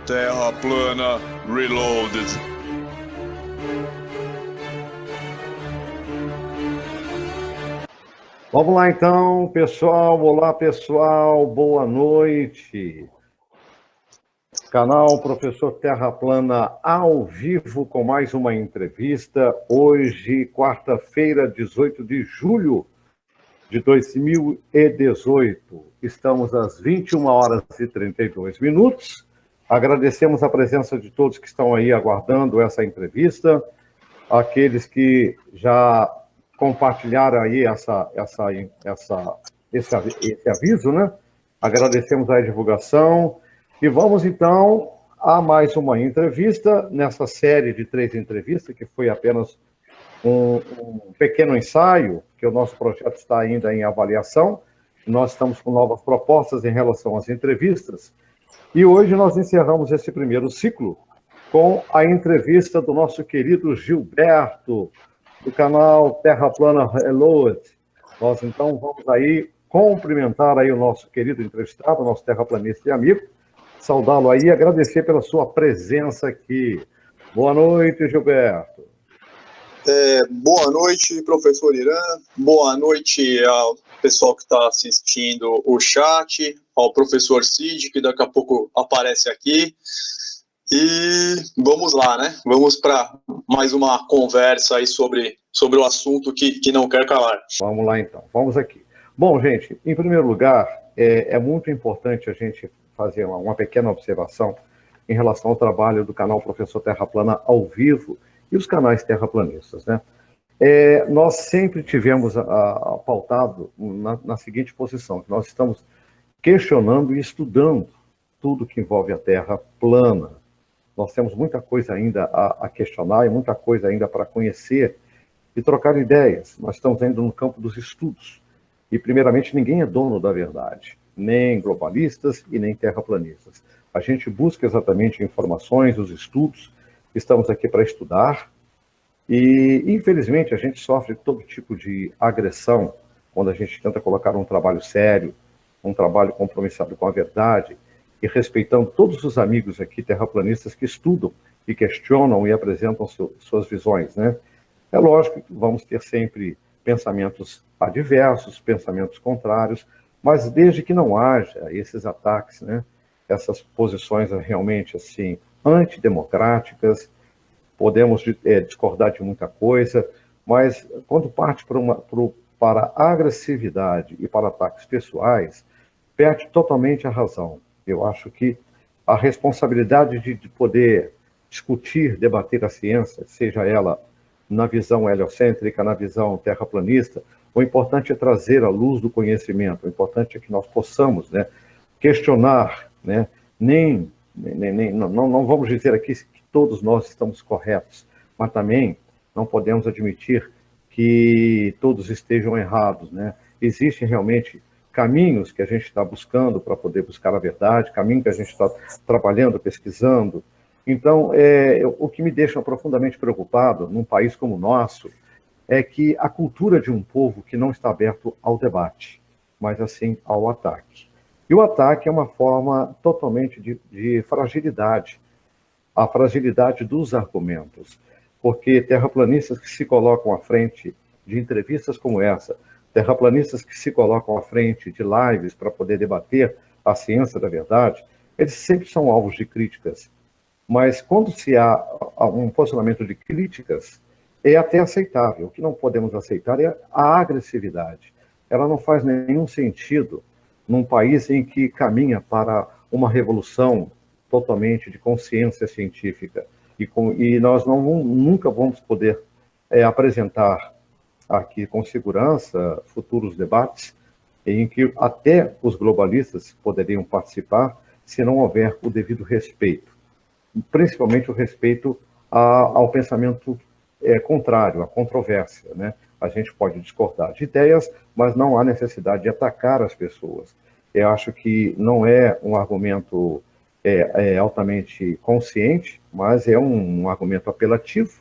Terra Plana Reloaded. Vamos lá então, pessoal. Olá, pessoal. Boa noite. Canal Professor Terra Plana ao vivo com mais uma entrevista. Hoje, quarta-feira, 18 de julho de 2018. Estamos às 21 horas e 32 minutos. Agradecemos a presença de todos que estão aí aguardando essa entrevista, aqueles que já compartilharam aí esse aviso, né? Agradecemos a divulgação e vamos então a mais uma entrevista nessa série de 3 entrevistas, que foi apenas um pequeno ensaio, que o nosso projeto está ainda em avaliação. Nós estamos com novas propostas em relação às entrevistas. E hoje nós encerramos esse primeiro ciclo com a entrevista do nosso querido Gilberto, do canal Terra Plana Reloaded. Nós, então, vamos aí cumprimentar aí o nosso querido entrevistado, nosso terraplanista e amigo, saudá-lo aí e agradecer pela sua presença aqui. Boa noite, Gilberto. Boa noite, professor Irã. Boa noite ao pessoal que está assistindo o chat, ao professor Cid, que daqui a pouco aparece aqui. E vamos lá, né? Vamos para mais uma conversa aí sobre o assunto que não quer calar. Vamos lá, então. Vamos aqui. Bom, gente, em primeiro lugar, é muito importante a gente fazer uma pequena observação em relação ao trabalho do canal Professor Terra Plana ao vivo e os canais terraplanistas, né? Nós sempre tivemos pautado na seguinte posição, que nós estamos questionando e estudando tudo que envolve a Terra plana. Nós temos muita coisa ainda a questionar e muita coisa ainda para conhecer e trocar ideias. Nós estamos indo no campo dos estudos. E, primeiramente, ninguém é dono da verdade, nem globalistas e nem terraplanistas. A gente busca exatamente informações, os estudos, estamos aqui para estudar. E, infelizmente, a gente sofre todo tipo de agressão quando a gente tenta colocar um trabalho sério, um trabalho compromissado com a verdade, e respeitando todos os amigos aqui terraplanistas que estudam e questionam e apresentam suas visões, né? É lógico que vamos ter sempre pensamentos adversos, pensamentos contrários, mas desde que não haja esses ataques, né? Essas posições realmente assim antidemocráticas, podemos discordar de muita coisa, mas quando parte para a agressividade e para ataques pessoais, perde totalmente a razão. Eu acho que a responsabilidade de poder discutir, debater a ciência, seja ela na visão heliocêntrica, na visão terraplanista, o importante é trazer a luz do conhecimento, o importante é que nós possamos, né, questionar, né, não vamos dizer aqui que todos nós estamos corretos, mas também não podemos admitir que todos estejam errados, né? Existem realmente caminhos que a gente está buscando para poder buscar a verdade, caminho que a gente está trabalhando, pesquisando. Então, o que me deixa profundamente preocupado num país como o nosso é que a cultura de um povo que não está aberto ao debate, mas assim ao ataque. E o ataque é uma forma totalmente de fragilidade, a fragilidade dos argumentos, porque terraplanistas que se colocam à frente de entrevistas como essa, terraplanistas que se colocam à frente de lives para poder debater a ciência da verdade, eles sempre são alvos de críticas. Mas quando se há um posicionamento de críticas, é até aceitável. O que não podemos aceitar é a agressividade. Ela não faz nenhum sentido num país em que caminha para uma revolução totalmente de consciência científica. E nós nunca vamos poder apresentar aqui com segurança futuros debates em que até os globalistas poderiam participar se não houver o devido respeito, principalmente o respeito ao pensamento contrário, à controvérsia, né? A gente pode discordar de ideias, mas não há necessidade de atacar as pessoas. Eu acho que não é um argumento altamente consciente, mas é um argumento apelativo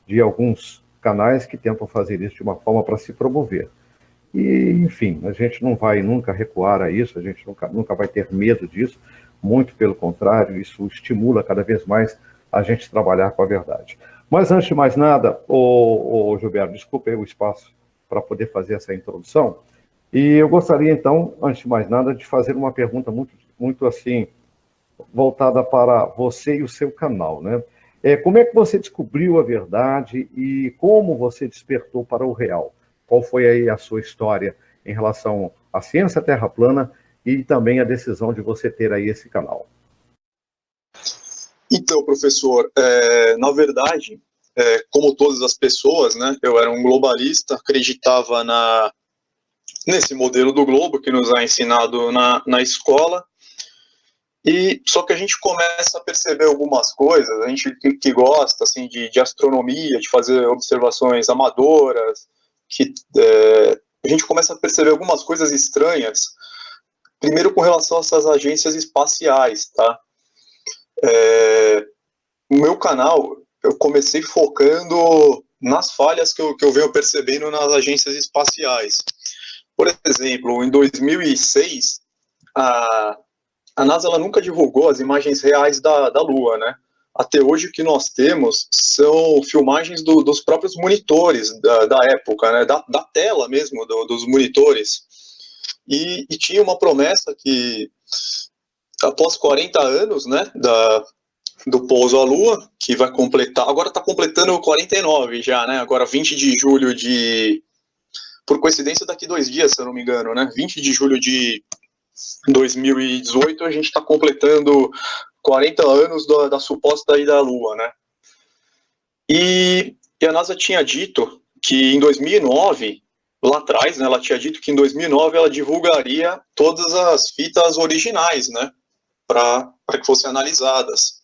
de alguns canais que tentam fazer isso de uma forma para se promover. E, enfim, a gente não vai nunca recuar a isso, a gente nunca vai ter medo disso, muito pelo contrário, isso estimula cada vez mais a gente trabalhar com a verdade. Mas antes de mais nada, Gilberto, desculpe aí o espaço para poder fazer essa introdução, e eu gostaria então, antes de mais nada, de fazer uma pergunta muito assim, voltada para você e o seu canal, né? Como é que você descobriu a verdade e como você despertou para o real? Qual foi aí a sua história em relação à ciência terra plana e também a decisão de você ter aí esse canal? Então, professor, na verdade, como todas as pessoas, né, eu era um globalista, acreditava nesse modelo do globo que nos é ensinado na escola, e só que a gente começa a perceber algumas coisas, a gente que gosta assim, de astronomia, de fazer observações amadoras, a gente começa a perceber algumas coisas estranhas, primeiro com relação a essas agências espaciais, tá? O meu canal, eu comecei focando nas falhas que eu venho percebendo nas agências espaciais. Por exemplo, em 2006, a NASA ela nunca divulgou as imagens reais da Lua, né? Até hoje o que nós temos são filmagens dos próprios monitores da época, né? Da tela mesmo, dos monitores. E tinha uma promessa que, após 40 anos, né, do pouso à Lua, que vai completar, agora está completando 49 já, né? Agora 20 de julho por coincidência daqui 2 dias, se eu não me engano, né? 20 de julho de 2018, a gente está completando 40 anos da suposta ida à Lua, né? E a NASA tinha dito que em 2009, lá atrás, né, ela tinha dito que em 2009 ela divulgaria todas as fitas originais, né, para que fossem analisadas.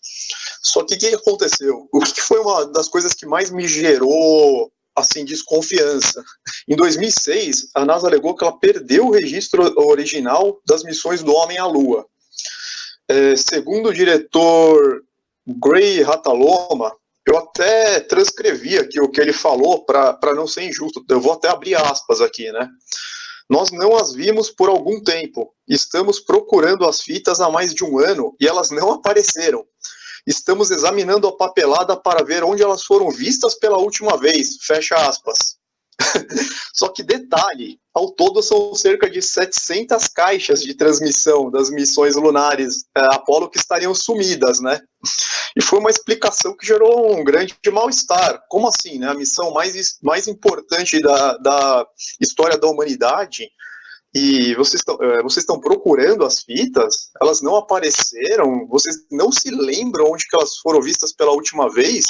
Só que o que aconteceu? O que foi uma das coisas que mais me gerou assim, desconfiança? Em 2006, a NASA alegou que ela perdeu o registro original das missões do homem à Lua. Segundo o diretor Gray Hataloma, eu até transcrevi aqui o que ele falou para não ser injusto, eu vou até abrir aspas aqui, né? Nós não as vimos por algum tempo, estamos procurando as fitas há mais de um ano e elas não apareceram. Estamos examinando a papelada para ver onde elas foram vistas pela última vez, fecha aspas. Só que detalhe, ao todo são cerca de 700 caixas de transmissão das missões lunares Apollo que estariam sumidas, né? E foi uma explicação que gerou um grande mal-estar. Como assim, né? A missão mais importante da história da humanidade, e vocês estão procurando as fitas, elas não apareceram, vocês não se lembram onde que elas foram vistas pela última vez?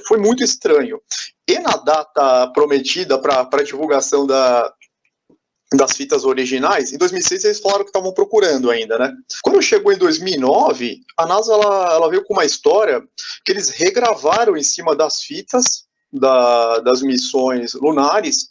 Foi muito estranho. E na data prometida para a divulgação das fitas originais, em 2006 eles falaram que estavam procurando ainda, né? Quando chegou em 2009, a NASA ela veio com uma história que eles regravaram em cima das fitas das missões lunares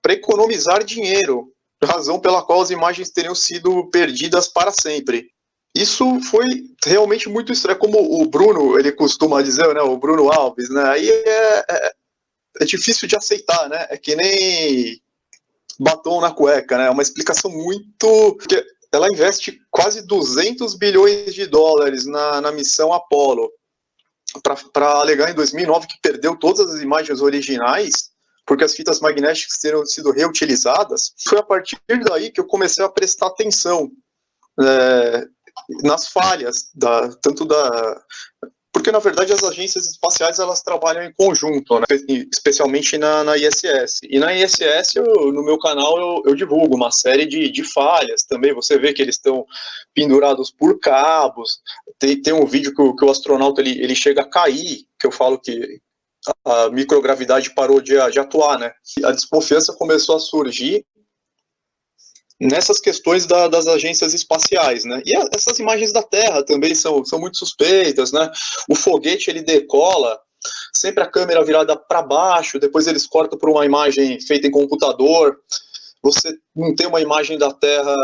para economizar dinheiro, razão pela qual as imagens teriam sido perdidas para sempre. Isso foi realmente muito estranho, como o Bruno, ele costuma dizer, né, o Bruno Alves, né, aí é difícil de aceitar, né, é que nem batom na cueca, né, é uma explicação muito... Porque ela investe quase 200 bilhões de dólares na missão Apollo, para alegar em 2009 que perdeu todas as imagens originais, porque as fitas magnéticas teriam sido reutilizadas. Foi a partir daí que eu comecei a prestar atenção nas falhas, porque na verdade as agências espaciais elas trabalham em conjunto, né? Especialmente na ISS. E na ISS, no meu canal, eu divulgo uma série de falhas também. Você vê que eles estão pendurados por cabos. Tem um vídeo que o astronauta ele chega a cair, que eu falo que a microgravidade parou de atuar, né? A desconfiança começou a surgir nessas questões das agências espaciais, né? E essas imagens da Terra também são muito suspeitas, né? O foguete, ele decola, sempre a câmera virada para baixo, depois eles cortam para uma imagem feita em computador, você não tem uma imagem da Terra,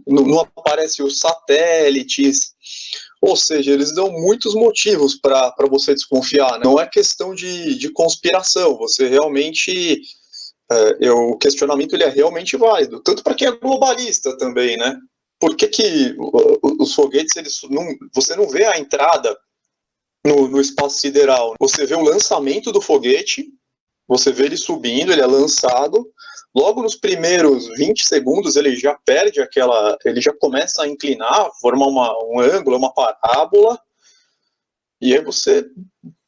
não aparece os satélites, ou seja, eles dão muitos motivos para você desconfiar, né? Não é questão de conspiração, você realmente... o questionamento ele é realmente válido, tanto para quem é globalista também, né? por que os foguetes, você não vê a entrada no espaço sideral, você vê o lançamento do foguete, você vê ele subindo, ele é lançado, logo nos primeiros 20 segundos ele já perde ele já começa a inclinar, formar um ângulo, uma parábola, e aí você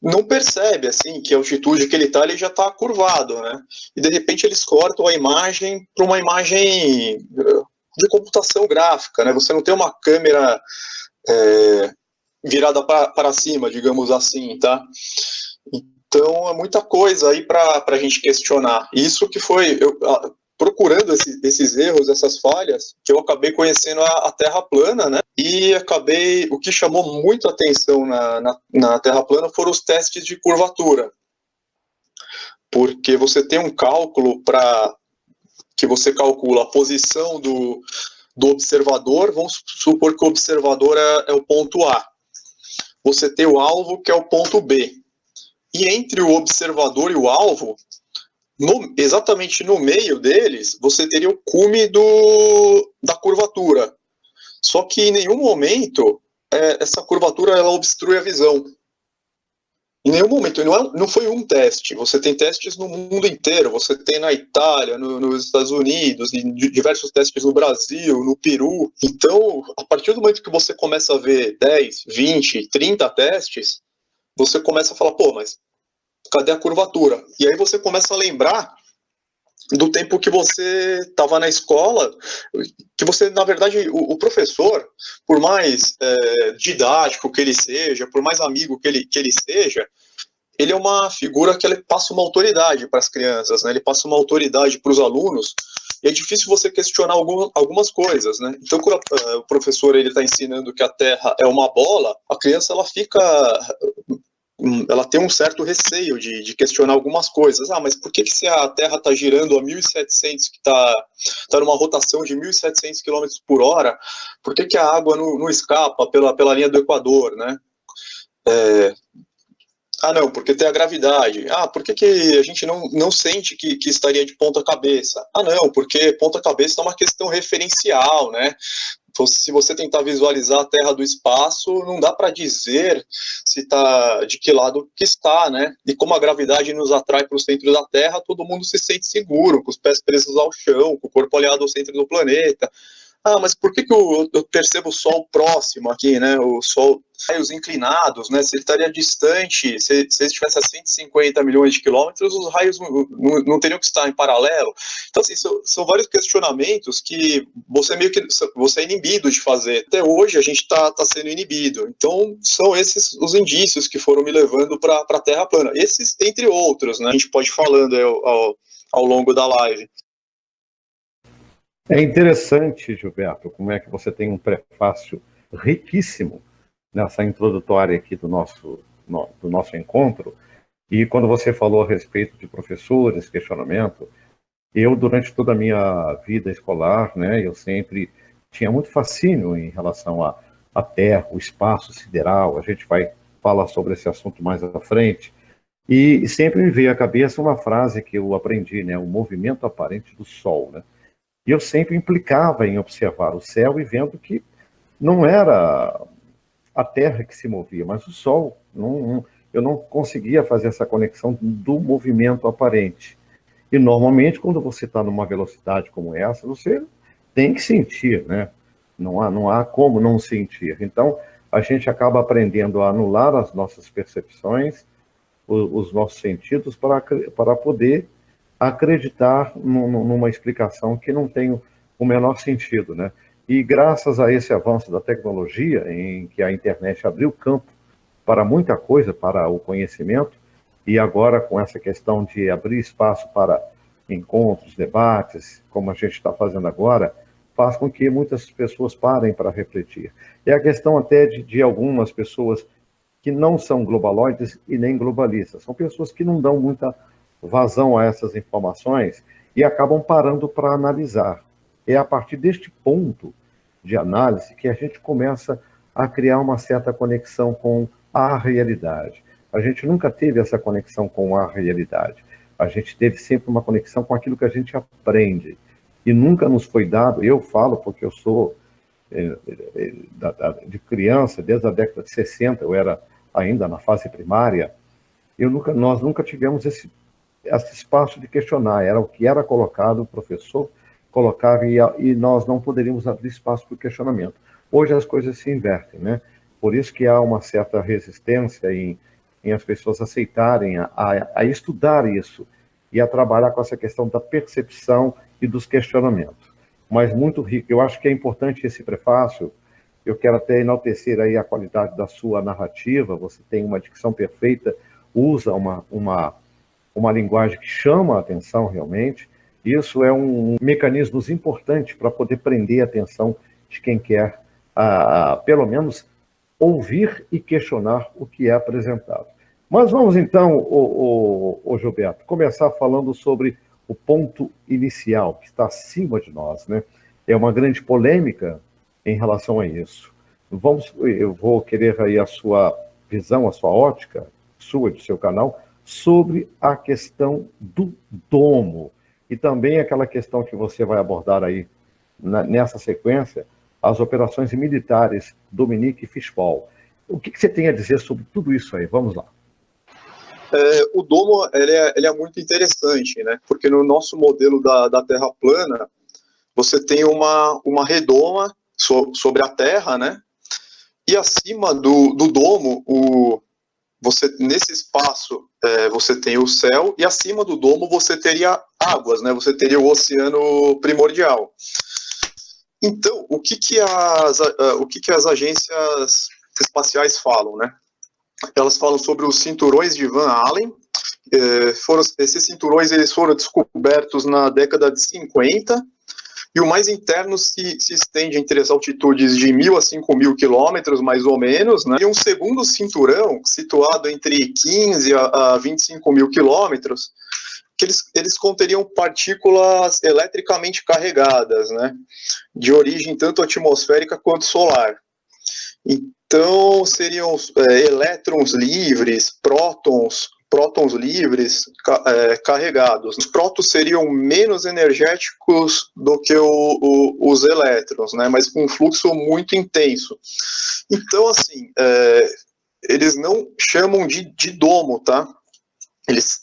não percebe, assim, que a altitude que ele está, ele já está curvado, né? E de repente eles cortam a imagem para uma imagem de computação gráfica, né? Você não tem uma câmera virada para cima, digamos assim, tá? Então é muita coisa aí para a gente questionar. Isso que foi, procurando esses erros, essas falhas, que eu acabei conhecendo a Terra plana, né? E o que chamou muito atenção na Terra plana foram os testes de curvatura. Porque você tem um cálculo que você calcula a posição do observador, vamos supor que o observador é o ponto A. Você tem o alvo, que é o ponto B. E entre o observador e o alvo, exatamente no meio deles, você teria o cume da curvatura. Só que em nenhum momento essa curvatura ela obstrui a visão. Em nenhum momento, não foi um teste. Você tem testes no mundo inteiro. Você tem na Itália, nos Estados Unidos, e diversos testes no Brasil, no Peru. Então, a partir do momento que você começa a ver 10, 20, 30 testes, você começa a falar, pô, mas cadê a curvatura? E aí você começa a lembrar do tempo que você estava na escola, que você, na verdade, o professor, por mais didático que ele seja, por mais amigo que ele seja, ele é uma figura que ele passa uma autoridade para as crianças, né? Ele passa uma autoridade para os alunos, e é difícil você questionar algumas coisas, né? Então, quando o professor está ensinando que a Terra é uma bola, a criança ela tem um certo receio de questionar algumas coisas. Mas por que se a Terra está girando a 1.700, que está numa rotação de 1.700 km por hora, por que a água não escapa pela linha do Equador, né? Não, porque tem a gravidade. Por que a gente não sente que estaria de ponta cabeça? Não, porque ponta cabeça é uma questão referencial, né? Se você tentar visualizar a Terra do espaço, não dá para dizer de que lado que está, né? E como a gravidade nos atrai para o centro da Terra, todo mundo se sente seguro, com os pés presos ao chão, com o corpo alinhado ao centro do planeta. Mas por que eu percebo o Sol próximo aqui, né? O Sol, raios inclinados, né? Se ele estaria distante, se ele estivesse a 150 milhões de quilômetros, os raios não teriam que estar em paralelo. Então, assim, são vários questionamentos que você é inibido de fazer. Até hoje a gente está sendo inibido. Então, são esses os indícios que foram me levando para a Terra plana. Esses, entre outros, né? A gente pode ir falando ao longo da live. É interessante, Gilberto, como é que você tem um prefácio riquíssimo nessa introdutória aqui do nosso encontro. E quando você falou a respeito de professores, questionamento, eu, durante toda a minha vida escolar, né, eu sempre tinha muito fascínio em relação à Terra, o espaço sideral. A gente vai falar sobre esse assunto mais à frente. E sempre me veio à cabeça uma frase que eu aprendi, né, o movimento aparente do Sol, né? E eu sempre implicava em observar o céu e vendo que não era a Terra que se movia, mas o Sol. Eu não conseguia fazer essa conexão do movimento aparente. E, normalmente, quando você está numa velocidade como essa, você tem que sentir, né? Não há como não sentir. Então, a gente acaba aprendendo a anular as nossas percepções, os nossos sentidos, para poder acreditar numa explicação que não tem o menor sentido, né? E graças a esse avanço da tecnologia, em que a internet abriu campo para muita coisa, para o conhecimento, e agora com essa questão de abrir espaço para encontros, debates, como a gente está fazendo agora, faz com que muitas pessoas parem para refletir. É a questão até de algumas pessoas que não são globaloides e nem globalistas, são pessoas que não dão muita vazão a essas informações e acabam parando para analisar. É a partir deste ponto de análise que a gente começa a criar uma certa conexão com a realidade. A gente nunca teve essa conexão com a realidade. A gente teve sempre uma conexão com aquilo que a gente aprende. E nunca nos foi dado, eu falo porque eu sou de criança, desde a década de 60, eu era ainda na fase primária, nós nunca tivemos esse espaço de questionar. Era o que era colocado, o professor colocava, e nós não poderíamos abrir espaço para o questionamento. Hoje as coisas se invertem, né? Por isso que há uma certa resistência em as pessoas aceitarem a estudar isso e a trabalhar com essa questão da percepção e dos questionamentos. Mas muito rico. Eu acho que é importante esse prefácio. Eu quero até enaltecer aí a qualidade da sua narrativa. Você tem uma dicção perfeita, usa uma linguagem que chama a atenção realmente. Isso é um mecanismo importante para poder prender a atenção de quem quer, pelo menos, ouvir e questionar o que é apresentado. Mas vamos então, o Gilberto, começar falando sobre o ponto inicial, que está acima de nós, né? É uma grande polêmica em relação a isso. Eu vou querer aí a sua visão, a sua ótica, sua e do seu canal, sobre a questão do domo, e também aquela questão que você vai abordar aí nessa sequência, as operações militares Dominique e Fishball. O que você tem a dizer sobre tudo isso aí? Vamos lá. O domo ele é muito interessante, né? Porque no nosso modelo da Terra plana, você tem uma redoma sobre a Terra, né? E acima do domo, nesse espaço, você tem o céu, e acima do domo você teria águas, né? Você teria o oceano primordial. Então, o que as agências espaciais falam, né? Elas falam sobre os cinturões de Van Allen. Esses cinturões eles foram descobertos na década de 50, e o mais interno se estende entre as altitudes de 1.000 a 5.000 quilômetros, mais ou menos, né? E um segundo cinturão, situado entre 15 a 25.000 quilômetros, que eles conteriam partículas eletricamente carregadas, né? De origem tanto atmosférica quanto solar. Então, seriam elétrons livres, prótons livres carregados. Os prótons seriam menos energéticos do que os elétrons, né? Mas com um fluxo muito intenso. Então, assim, eles não chamam de domo, tá?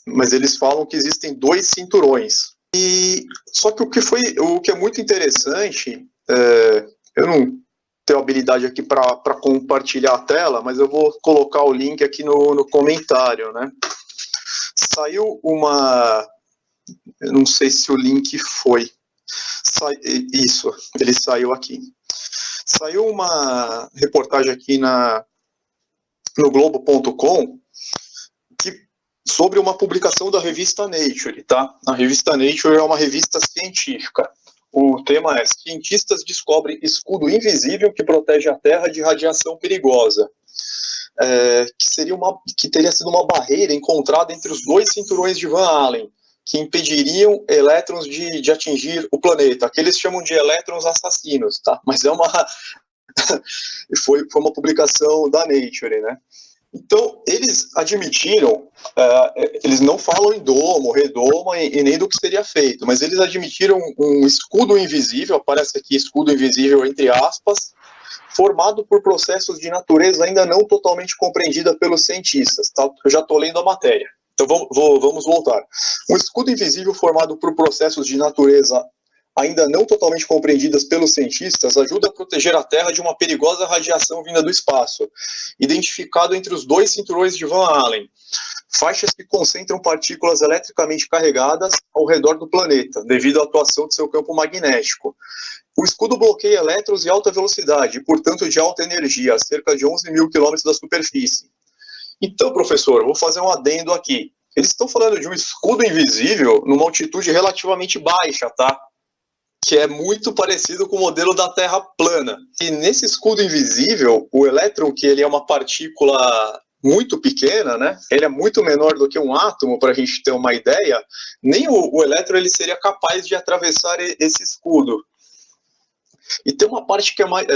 Mas eles falam que existem dois cinturões. Só que o que é muito interessante, eu não tenho habilidade aqui para compartilhar a tela, mas eu vou colocar o link aqui no comentário, né? Saiu eu não sei se o link foi. Isso, ele saiu aqui. Saiu uma reportagem aqui no Globo.com sobre uma publicação da revista Nature, tá? A revista Nature é uma revista científica. O tema é: cientistas descobrem escudo invisível que protege a Terra de radiação perigosa. Que teria sido uma barreira encontrada entre os dois cinturões de Van Allen, que impediriam elétrons de atingir o planeta. Aqui eles chamam de elétrons assassinos, tá? Mas foi uma publicação da Nature, né? Então, eles admitiram, eles não falam em domo, redoma e nem do que seria feito, mas eles admitiram um escudo invisível, aparece aqui escudo invisível entre aspas, formado por processos de natureza ainda não totalmente compreendida pelos cientistas. Tá? Eu já estou lendo a matéria. Então vamos voltar. Um escudo invisível formado por processos de natureza ainda não totalmente compreendidas pelos cientistas ajuda a proteger a Terra de uma perigosa radiação vinda do espaço, identificado entre os dois cinturões de Van Allen, faixas que concentram partículas eletricamente carregadas ao redor do planeta, devido à atuação de seu campo magnético. O escudo bloqueia elétrons de alta velocidade, e, portanto, de alta energia, a cerca de 11.000 quilômetros da superfície. Então, professor, eu vou fazer um adendo aqui. Eles estão falando de um escudo invisível numa altitude relativamente baixa, tá? Que é muito parecido com o modelo da Terra plana. E nesse escudo invisível, o elétron, que ele é uma partícula muito pequena, né? Ele é muito menor do que um átomo, para a gente ter uma ideia, nem o elétron ele seria capaz de atravessar esse escudo. E tem uma parte que é mais...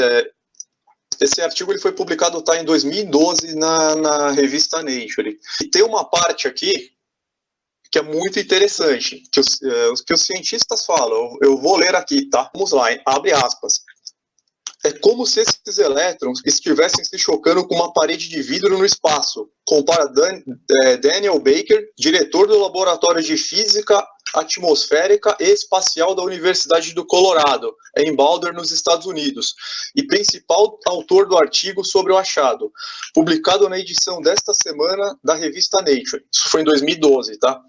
esse artigo ele foi publicado em 2012 na revista Nature. E tem uma parte aqui que é muito interessante, que os cientistas falam. Eu vou ler aqui, tá? Vamos lá, hein? Abre aspas. é como se esses elétrons estivessem se chocando com uma parede de vidro no espaço, compara Daniel Baker, diretor do Laboratório de Física Atmosférica e Espacial da Universidade do Colorado, em Boulder, nos Estados Unidos, e principal autor do artigo sobre o achado, publicado na edição desta semana da revista Nature. Isso foi em 2012, tá?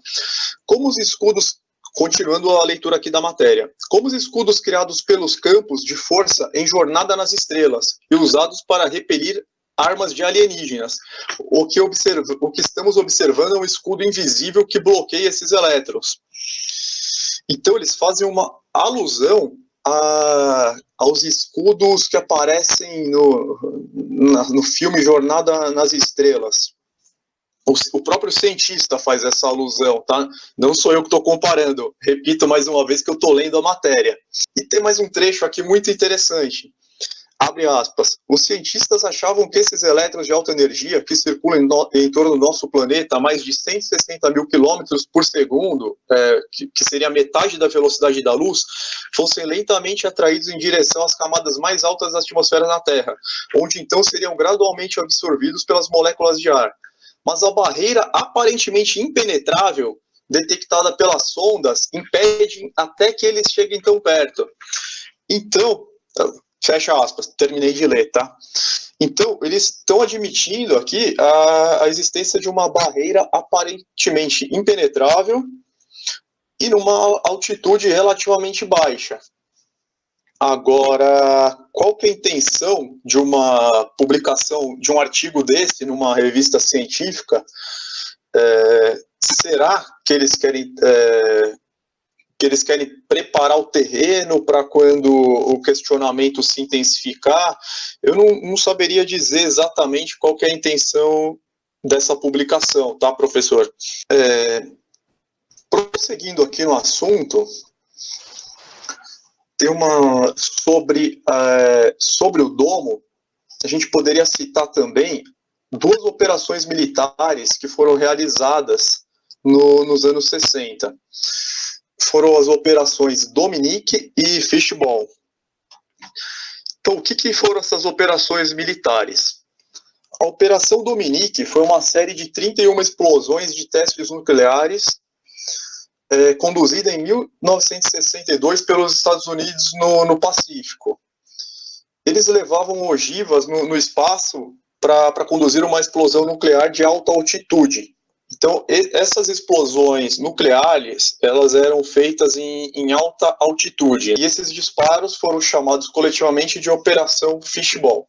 Como os escudos, continuando a leitura aqui da matéria, como os escudos criados pelos campos de força em Jornada nas Estrelas e usados para repelir armas de alienígenas. O que estamos observando é um escudo invisível que bloqueia esses elétrons. Então eles fazem uma alusão aos escudos que aparecem no filme Jornada nas Estrelas. O próprio cientista faz essa alusão, tá? Não sou eu que estou comparando. Repito mais uma vez que eu estou lendo a matéria. E tem mais um trecho aqui muito interessante. Abre aspas. Os cientistas achavam que esses elétrons de alta energia que circulam em torno do nosso planeta a mais de 160 mil quilômetros por segundo, que seria metade da velocidade da luz, fossem lentamente atraídos em direção às camadas mais altas da atmosfera da Terra, onde então seriam gradualmente absorvidos pelas moléculas de ar. Mas a barreira aparentemente impenetrável, detectada pelas sondas, impede até que eles cheguem tão perto. Então, fecha aspas, terminei de ler, tá? Então, eles estão admitindo aqui a existência de uma barreira aparentemente impenetrável e numa altitude relativamente baixa. Agora, qual que é a intenção de uma publicação de um artigo desse numa revista científica? Será que eles querem preparar o terreno para quando o questionamento se intensificar? Eu não saberia dizer exatamente qual que é a intenção dessa publicação, tá, professor? Prosseguindo aqui no assunto, tem uma sobre o domo, a gente poderia citar também duas operações militares que foram realizadas nos anos 60. Foram as operações Dominique e Fishball. Então, o que foram essas operações militares? A Operação Dominique foi uma série de 31 explosões de testes nucleares conduzida em 1962 pelos Estados Unidos no Pacífico. Eles levavam ogivas no espaço para conduzir uma explosão nuclear de alta altitude. Então, essas explosões nucleares, elas eram feitas em alta altitude. E esses disparos foram chamados coletivamente de Operação Fishball,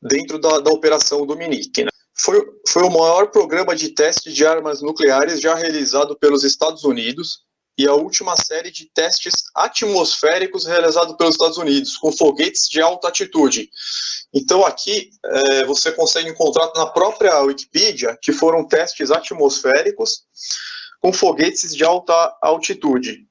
dentro da Operação Dominique, né? Foi o maior programa de testes de armas nucleares já realizado pelos Estados Unidos e a última série de testes atmosféricos realizado pelos Estados Unidos, com foguetes de alta altitude. Então aqui você consegue encontrar na própria Wikipedia que foram testes atmosféricos com foguetes de alta altitude.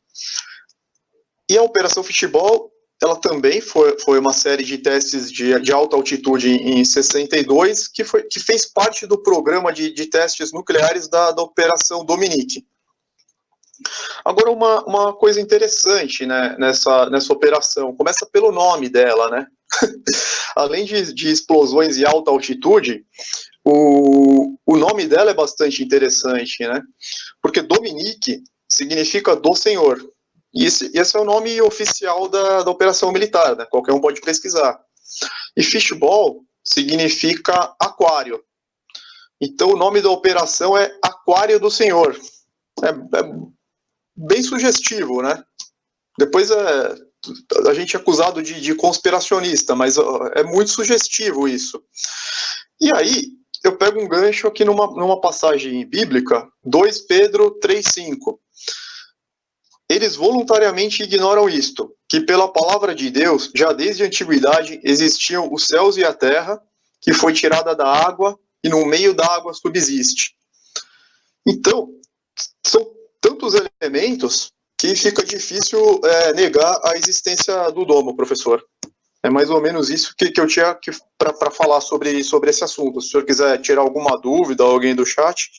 E a Operação Fishball, ela também foi uma série de testes de alta altitude em 62, que fez parte do programa de testes nucleares da Operação Dominique. Agora, uma coisa interessante, né, nessa operação, começa pelo nome dela, né? Além de explosões em alta altitude, o nome dela é bastante interessante, né? Porque Dominique significa do Senhor. E esse é o nome oficial da operação militar, né? Qualquer um pode pesquisar. E Fishball significa aquário. Então o nome da operação é Aquário do Senhor. É bem sugestivo, né? Depois a gente é acusado de conspiracionista, mas é muito sugestivo isso. E aí, eu pego um gancho aqui numa passagem bíblica, 2 Pedro 3,5. Eles voluntariamente ignoram isto, que pela palavra de Deus, já desde a antiguidade, existiam os céus e a terra, que foi tirada da água, e no meio da água subsiste. Então, são tantos elementos que fica difícil negar a existência do domo, professor. É mais ou menos isso que eu tinha para falar sobre esse assunto. Se o senhor quiser tirar alguma dúvida, alguém do chat.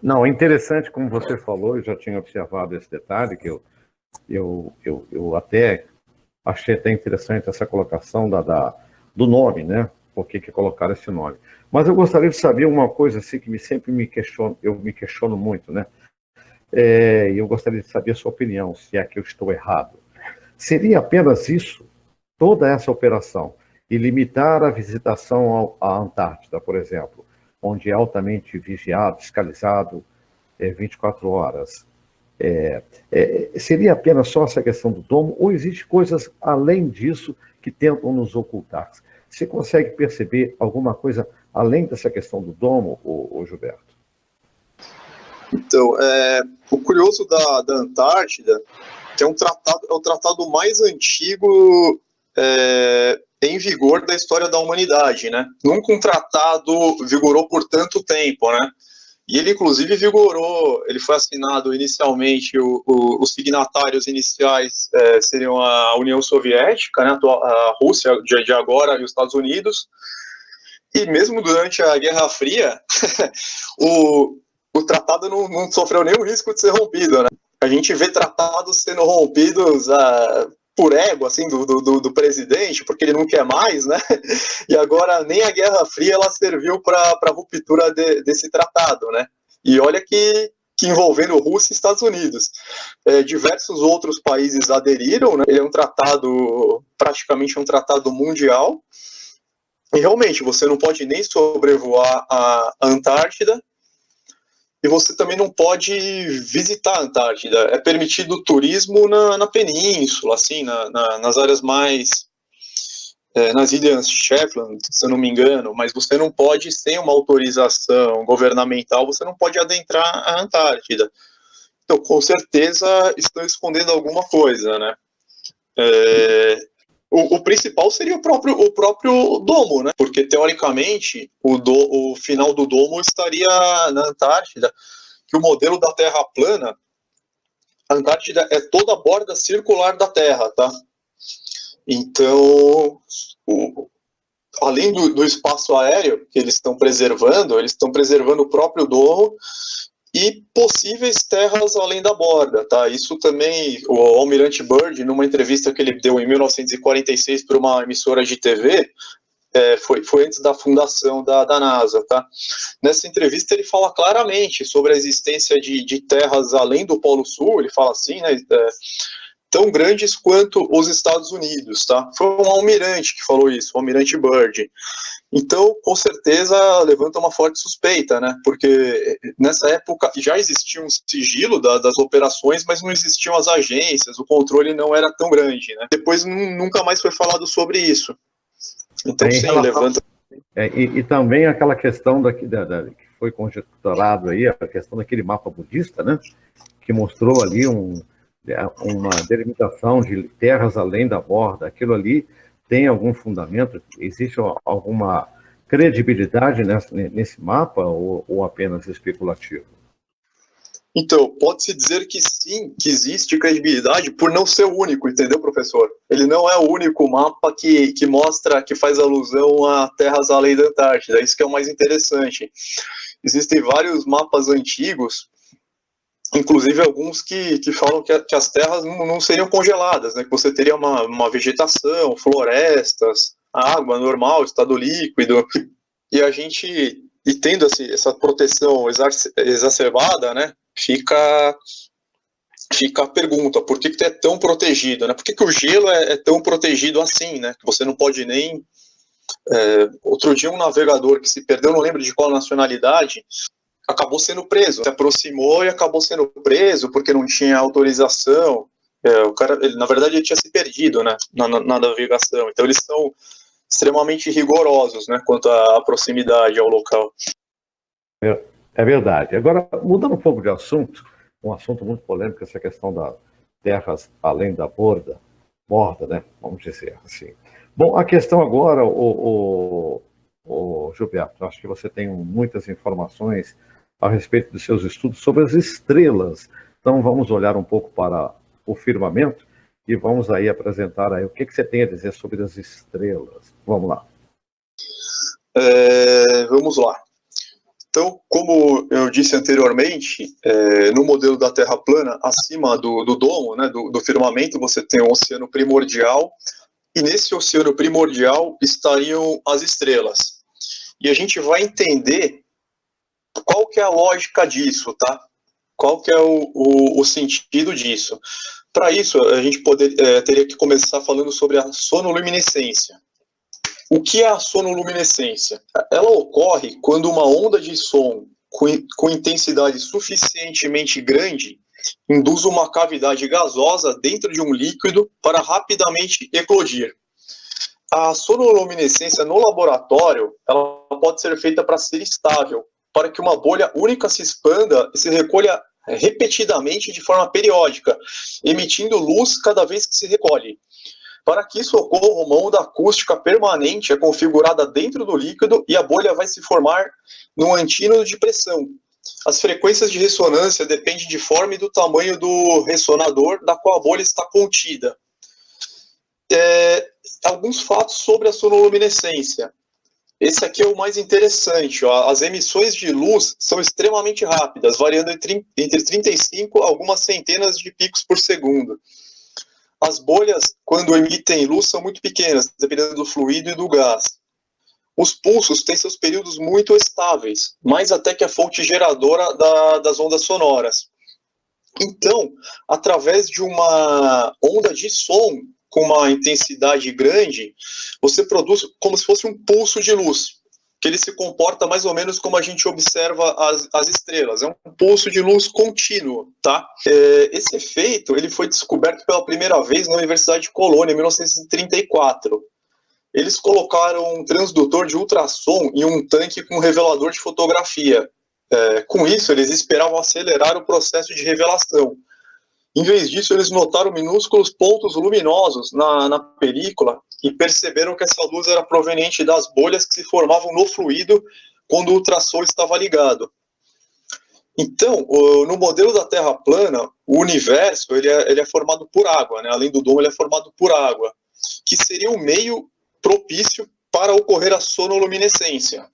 Não, é interessante, como você falou, eu já tinha observado esse detalhe, que eu até Achei até interessante essa colocação do nome, né? Por que colocaram esse nome? Mas eu gostaria de saber uma coisa assim que sempre me questiono, eu me questiono muito, né? E eu gostaria de saber a sua opinião, se é que eu estou errado. Seria apenas isso, toda essa operação, e limitar a visitação à Antártida, por exemplo, onde é altamente vigiado, fiscalizado, 24 horas. Seria apenas só essa questão do domo, ou existe coisas além disso que tentam nos ocultar? Você consegue perceber alguma coisa além dessa questão do domo, ô Gilberto? Então, o curioso da Antártida que é o tratado mais antigo em vigor da história da humanidade, né? Nunca um tratado vigorou por tanto tempo, né? E ele, inclusive, vigorou, ele foi assinado inicialmente, os signatários iniciais seriam a União Soviética, né, a Rússia de agora e os Estados Unidos, e mesmo durante a Guerra Fria, o tratado não sofreu nenhum risco de ser rompido, né? A gente vê tratados sendo rompidos por ego, assim, do presidente, porque ele não quer mais, né? E agora nem a Guerra Fria ela serviu para a ruptura desse tratado, né? E olha que envolvendo Rússia e Estados Unidos. Diversos outros países aderiram, né? Ele é um tratado, praticamente um tratado mundial, e realmente você não pode nem sobrevoar a Antártida, e você também não pode visitar a Antártida. É permitido o turismo na península, assim, nas áreas mais... nas ilhas Shetland, se eu não me engano, mas você não pode, sem uma autorização governamental, você não pode adentrar a Antártida. Então, com certeza, estão escondendo alguma coisa, né? O principal seria o próprio domo, né? Porque, teoricamente, o final do domo estaria na Antártida, que o modelo da Terra plana, a Antártida é toda a borda circular da Terra, tá? Então, além do espaço aéreo que eles estão preservando o próprio domo e possíveis terras além da borda, tá? Isso também, o Almirante Byrd, numa entrevista que ele deu em 1946 para uma emissora de TV, foi antes da fundação da NASA, tá? Nessa entrevista ele fala claramente sobre a existência de terras além do Polo Sul, ele fala assim, né, tão grandes quanto os Estados Unidos, tá? Foi um almirante que falou isso, o Almirante Byrd. Então, com certeza, levanta uma forte suspeita, né? Porque nessa época já existia um sigilo das operações, mas não existiam as agências, o controle não era tão grande, né? Depois nunca mais foi falado sobre isso. Então, sim, levanta... E também aquela questão que foi conjecturado aí, a questão daquele mapa budista, né? Que mostrou ali uma delimitação de terras além da borda. Aquilo ali tem algum fundamento? Existe alguma credibilidade nesse mapa ou apenas especulativo? Então, pode-se dizer que sim, que existe credibilidade por não ser o único, entendeu, professor? Ele não é o único mapa que mostra, que faz alusão a terras além da Antártida, isso que é o mais interessante. Existem vários mapas antigos, inclusive alguns que falam que as terras não seriam congeladas, né? Que você teria uma vegetação, florestas, água normal, estado líquido, e a gente, e tendo essa proteção exacerbada, né? Fica a pergunta, por que é tão protegido, né? Por que o gelo é tão protegido assim, né? Que você não pode nem... outro dia um navegador que se perdeu, não lembro de qual nacionalidade, acabou sendo preso, se aproximou e acabou sendo preso porque não tinha autorização. O cara, na verdade, ele tinha se perdido, né, na navegação. Então eles são extremamente rigorosos, né, quanto à proximidade ao local. É verdade. Agora, mudando um pouco de assunto, um assunto muito polêmico, essa questão das terras além da borda, né, vamos dizer assim. Bom, a questão agora, Gilberto, acho que você tem muitas informações a respeito dos seus estudos sobre as estrelas. Então, vamos olhar um pouco para o firmamento e vamos aí apresentar aí o que você tem a dizer sobre as estrelas. Vamos lá. Vamos lá. Então, como eu disse anteriormente, no modelo da Terra plana, acima do domo, né, do firmamento, você tem um oceano primordial, e nesse oceano primordial estariam as estrelas. E a gente vai entender qual que é a lógica disso, tá? Qual que é o sentido disso. Para isso, a gente teria que começar falando sobre a sonoluminescência. O que é a sonoluminescência? Ela ocorre quando uma onda de som com intensidade suficientemente grande induz uma cavidade gasosa dentro de um líquido para rapidamente eclodir. A sonoluminescência no laboratório, ela pode ser feita para ser estável, para que uma bolha única se expanda e se recolha repetidamente de forma periódica, emitindo luz cada vez que se recolhe. Para que isso ocorra, uma onda acústica permanente é configurada dentro do líquido e a bolha vai se formar num antínodo de pressão. As frequências de ressonância dependem de forma e do tamanho do ressonador da qual a bolha está contida. Alguns fatos sobre a sonoluminescência. Esse aqui é o mais interessante. Ó. As emissões de luz são extremamente rápidas, variando entre 35 a algumas centenas de picos por segundo. As bolhas, quando emitem luz, são muito pequenas, dependendo do fluido e do gás. Os pulsos têm seus períodos muito estáveis, mais até que a fonte geradora das ondas sonoras. Então, através de uma onda de som com uma intensidade grande, você produz como se fosse um pulso de luz, que ele se comporta mais ou menos como a gente observa as estrelas. É um pulso de luz contínuo, tá? Esse efeito ele foi descoberto pela primeira vez na Universidade de Colônia, em 1934. Eles colocaram um transdutor de ultrassom em um tanque com revelador de fotografia. Com isso, eles esperavam acelerar o processo de revelação. Em vez disso, eles notaram minúsculos pontos luminosos na película e perceberam que essa luz era proveniente das bolhas que se formavam no fluido quando o ultrassom estava ligado. Então, no modelo da Terra plana, o universo ele é formado por água, né? Além do domo, ele é formado por água, que seria o meio propício para ocorrer a sonoluminescência.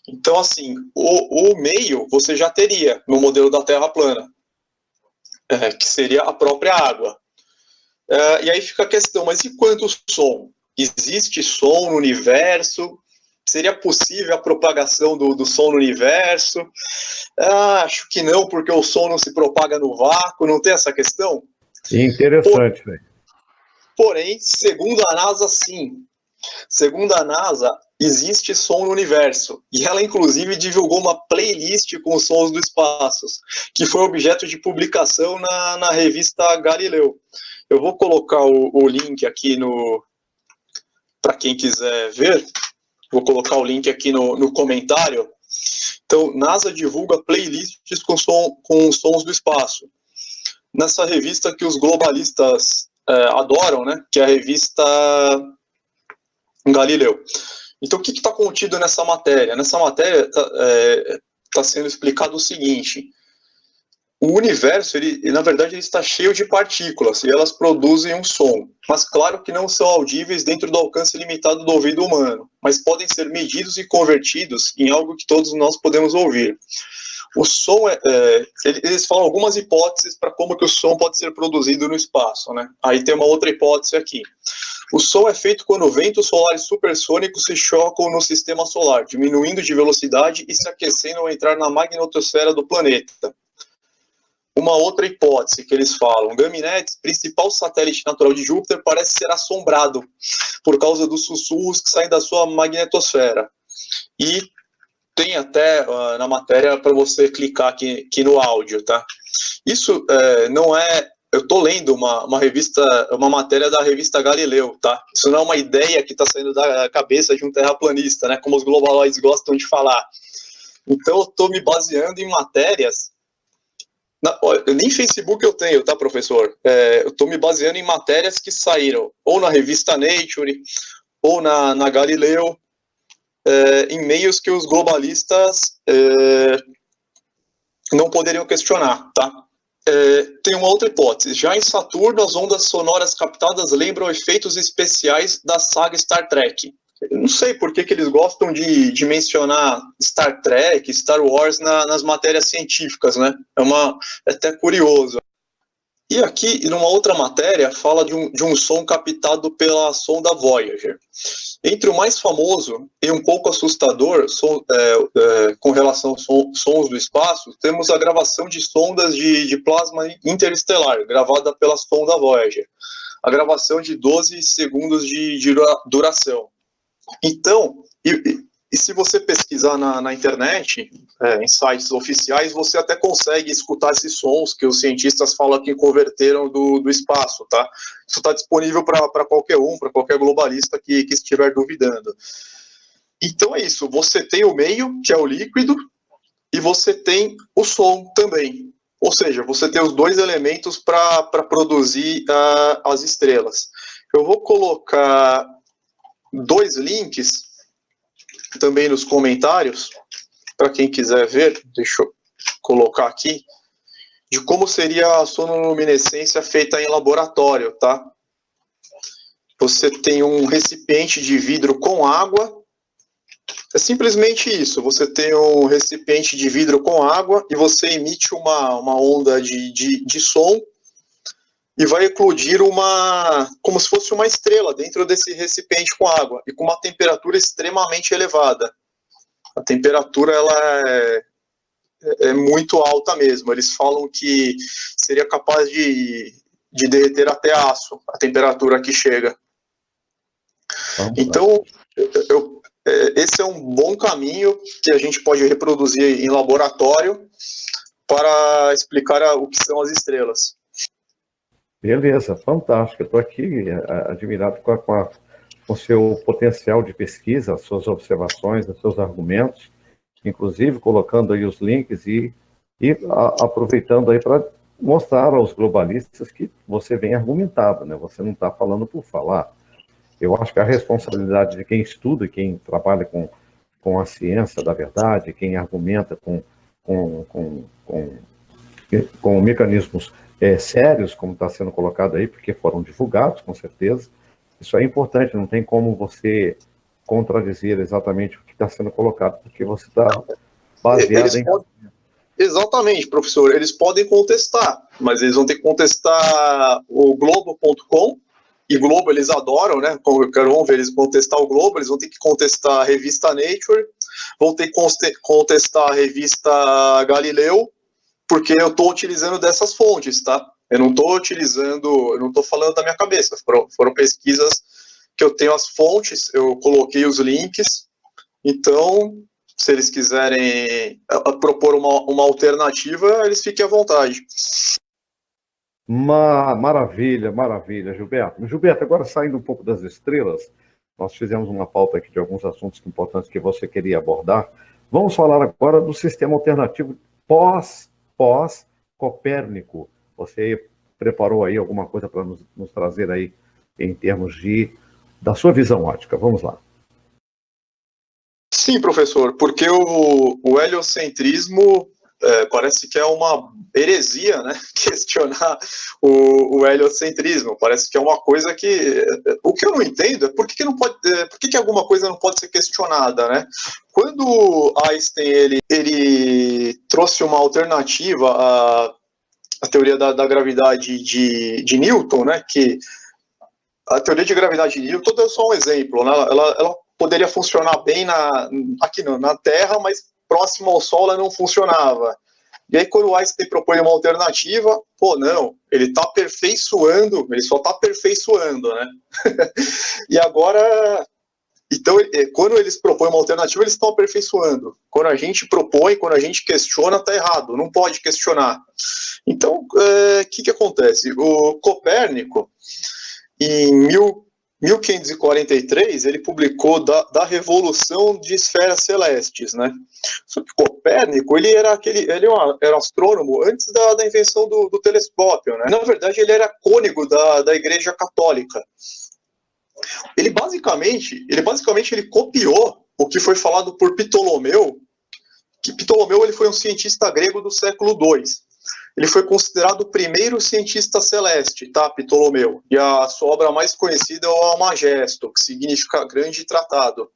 Então, assim, o meio você já teria no modelo da Terra plana, que seria a própria água. E aí fica a questão, mas e quanto som? Existe som no universo? Seria possível a propagação do som no universo? Acho que não, porque o som não se propaga no vácuo, não tem essa questão? Interessante, velho. Porém, segundo a NASA, sim. Segundo a NASA, existe som no universo. E ela, inclusive, divulgou uma playlist com os sons do espaço, que foi objeto de publicação na revista Galileu. Eu vou colocar o link aqui para quem quiser ver. Vou colocar o link aqui no comentário. Então, NASA divulga playlists com sons do espaço. Nessa revista que os globalistas adoram, né? Que é a revista Galileu. Então, o que está contido nessa matéria? Nessa matéria está sendo explicado o seguinte: o universo, na verdade, ele está cheio de partículas e elas produzem um som, mas claro que não são audíveis dentro do alcance limitado do ouvido humano, mas podem ser medidos e convertidos em algo que todos nós podemos ouvir. O som, eles falam algumas hipóteses para como que o som pode ser produzido no espaço, né? Aí tem uma outra hipótese aqui. O som é feito quando ventos solares supersônicos se chocam no sistema solar, diminuindo de velocidade e se aquecendo ao entrar na magnetosfera do planeta. Uma outra hipótese que eles falam: Ganymedes, principal satélite natural de Júpiter, parece ser assombrado por causa dos sussurros que saem da sua magnetosfera. E tem até na matéria para você clicar aqui no áudio, tá? Isso não é... Eu estou lendo uma matéria da revista Galileu, tá? Isso não é uma ideia que está saindo da cabeça de um terraplanista, né? Como os globaloides gostam de falar. Então, eu estou me baseando em matérias... nem Facebook eu tenho, tá, professor? Eu estou me baseando em matérias que saíram ou na revista Nature, ou na Galileu, em meios que os globalistas não poderiam questionar, tá? Tem uma outra hipótese. Já em Saturno, as ondas sonoras captadas lembram efeitos especiais da saga Star Trek. Eu não sei por que eles gostam de mencionar Star Trek, Star Wars nas matérias científicas, né? É até curioso. E aqui, numa outra matéria, fala de um som captado pela sonda Voyager. Entre o mais famoso e um pouco assustador com relação aos sons do espaço, temos a gravação de sondas de plasma interestelar, gravada pela sonda Voyager. A gravação de 12 segundos de duração. Então, e se você pesquisar na internet, em sites oficiais, você até consegue escutar esses sons que os cientistas falam que converteram do espaço, tá? Isso está disponível para qualquer um, para qualquer globalista que estiver duvidando. Então é isso, você tem o meio, que é o líquido, e você tem o som também. Ou seja, você tem os dois elementos para produzir as estrelas. Eu vou colocar 2 links também nos comentários, para quem quiser ver, deixa eu colocar aqui, de como seria a sonoluminescência feita em laboratório, tá? Você tem um recipiente de vidro com água, é simplesmente isso, você tem um recipiente de vidro com água e você emite uma onda de som e vai eclodir como se fosse uma estrela dentro desse recipiente com água e com uma temperatura extremamente elevada. A temperatura ela é muito alta mesmo. Eles falam que seria capaz de derreter até aço, a temperatura que chega. Então, esse é um bom caminho que a gente pode reproduzir em laboratório para explicar o que são as estrelas. Beleza, fantástico. Eu estou aqui admirado com o seu potencial de pesquisa, as suas observações, os seus argumentos, inclusive colocando aí os links e aproveitando aí para mostrar aos globalistas que você vem argumentado, né? Você não está falando por falar. Eu acho que a responsabilidade de quem estuda, quem trabalha com a ciência da verdade, quem argumenta com mecanismos sérios, como está sendo colocado aí, porque foram divulgados, com certeza. Isso é importante, não tem como você contradizer exatamente o que está sendo colocado, porque você está baseado em... Exatamente, professor. Eles podem contestar, mas eles vão ter que contestar o Globo.com, e Globo eles adoram, né? Vamos ver, eles contestar o Globo, eles vão ter que contestar a revista Nature, vão ter que contestar a revista Galileu, porque eu estou utilizando dessas fontes, tá? Eu não estou falando da minha cabeça, foram pesquisas que eu tenho as fontes, eu coloquei os links, então, se eles quiserem propor uma alternativa, eles fiquem à vontade. Maravilha, maravilha, Gilberto. Gilberto, agora saindo um pouco das estrelas, nós fizemos uma pauta aqui de alguns assuntos importantes que você queria abordar. Vamos falar agora do sistema alternativo pós-Copérnico. Você preparou aí alguma coisa para nos trazer aí em termos da sua visão ótica? Vamos lá. Sim, professor, porque o heliocentrismo parece que é uma heresia, né? Questionar o heliocentrismo. Parece que é uma coisa que... O que eu não entendo é por que alguma coisa não pode ser questionada, né? Quando Einstein ele trouxe uma alternativa à teoria da gravidade de Newton, né? Que a teoria de gravidade de Newton é só um exemplo, né? Ela poderia funcionar bem aqui na Terra, mas próximo ao Sol ela não funcionava. E aí quando o Einstein propõe uma alternativa, não, ele está aperfeiçoando, ele só está aperfeiçoando, né? E agora, então, quando eles propõem uma alternativa, eles estão aperfeiçoando. Quando a gente propõe, quando a gente questiona, está errado, não pode questionar. Então, o que acontece? O Copérnico, em 1543, ele publicou da revolução de esferas celestes, né? Só que Copérnico, ele era astrônomo antes da invenção do telescópio, né? Na verdade, ele era cônego da Igreja Católica. Ele basicamente copiou o que foi falado por Ptolomeu, que Ptolomeu ele foi um cientista grego do século II. ele foi considerado o primeiro cientista celeste, tá, Ptolomeu? E a sua obra mais conhecida é o Almagesto, que significa grande tratado.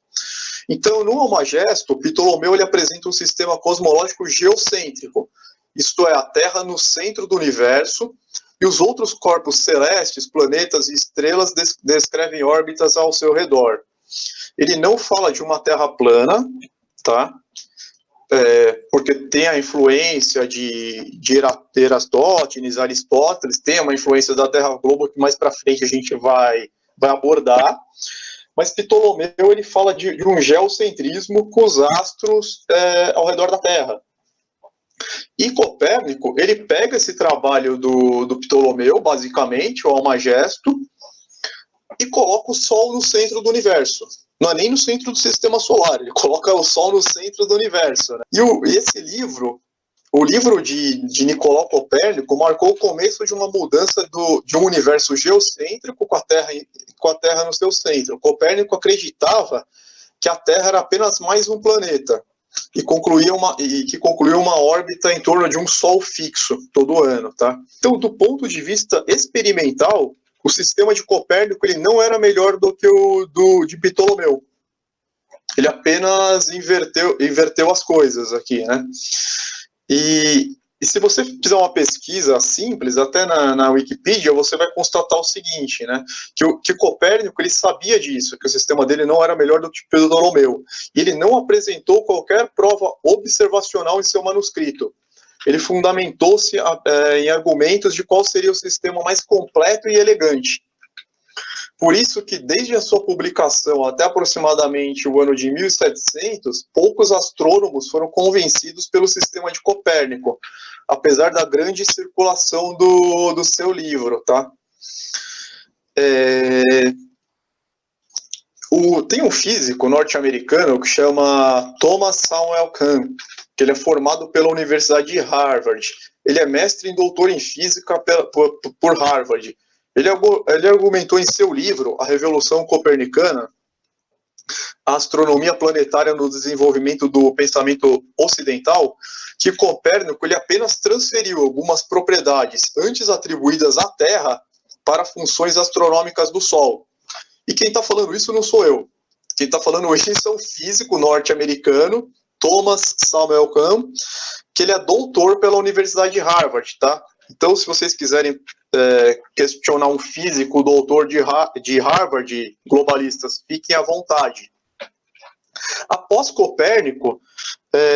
Então, no Almagesto, Ptolomeu ele apresenta um sistema cosmológico geocêntrico, isto é, a Terra no centro do universo, e os outros corpos celestes, planetas e estrelas descrevem órbitas ao seu redor. Ele não fala de uma Terra plana, tá? Porque tem a influência de Eratóstenes, Aristóteles, tem uma influência da Terra Globo que mais para frente a gente vai abordar, mas Ptolomeu ele fala de um geocentrismo com os astros ao redor da Terra. E Copérnico, ele pega esse trabalho do Ptolomeu, basicamente, o Almagesto, e coloca o Sol no centro do universo. Não é nem no centro do sistema solar, ele coloca o Sol no centro do universo. Né? E esse livro, o livro de Nicolau Copérnico, marcou o começo de uma mudança de um universo geocêntrico com a Terra no seu centro. Copérnico acreditava que a Terra era apenas mais um planeta, que concluiu uma órbita em torno de um Sol fixo todo ano. Tá? Então, do ponto de vista experimental, o sistema de Copérnico ele não era melhor do que o de Ptolomeu. Ele apenas inverteu as coisas aqui, né? E se você fizer uma pesquisa simples, até na Wikipedia, você vai constatar o seguinte, né? Que Copérnico ele sabia disso, que o sistema dele não era melhor do que Ptolomeu. E ele não apresentou qualquer prova observacional em seu manuscrito. Ele fundamentou-se em argumentos de qual seria o sistema mais completo e elegante. Por isso que, desde a sua publicação até aproximadamente o ano de 1700, poucos astrônomos foram convencidos pelo sistema de Copérnico, apesar da grande circulação do seu livro. Tá? Tem um físico norte-americano que chama Thomas Samuel Kahn, que ele é formado pela Universidade de Harvard. Ele é mestre e doutor em física por Harvard. Ele argumentou em seu livro, A Revolução Copernicana, a astronomia planetária no desenvolvimento do pensamento ocidental, que Copérnico ele apenas transferiu algumas propriedades antes atribuídas à Terra para funções astronômicas do Sol. E quem está falando isso não sou eu. Quem está falando isso é um físico norte-americano, Thomas Samuel Kahn, que ele é doutor pela Universidade de Harvard, tá? Então, se vocês quiserem questionar um físico doutor de Harvard, globalistas, fiquem à vontade. Após Copérnico,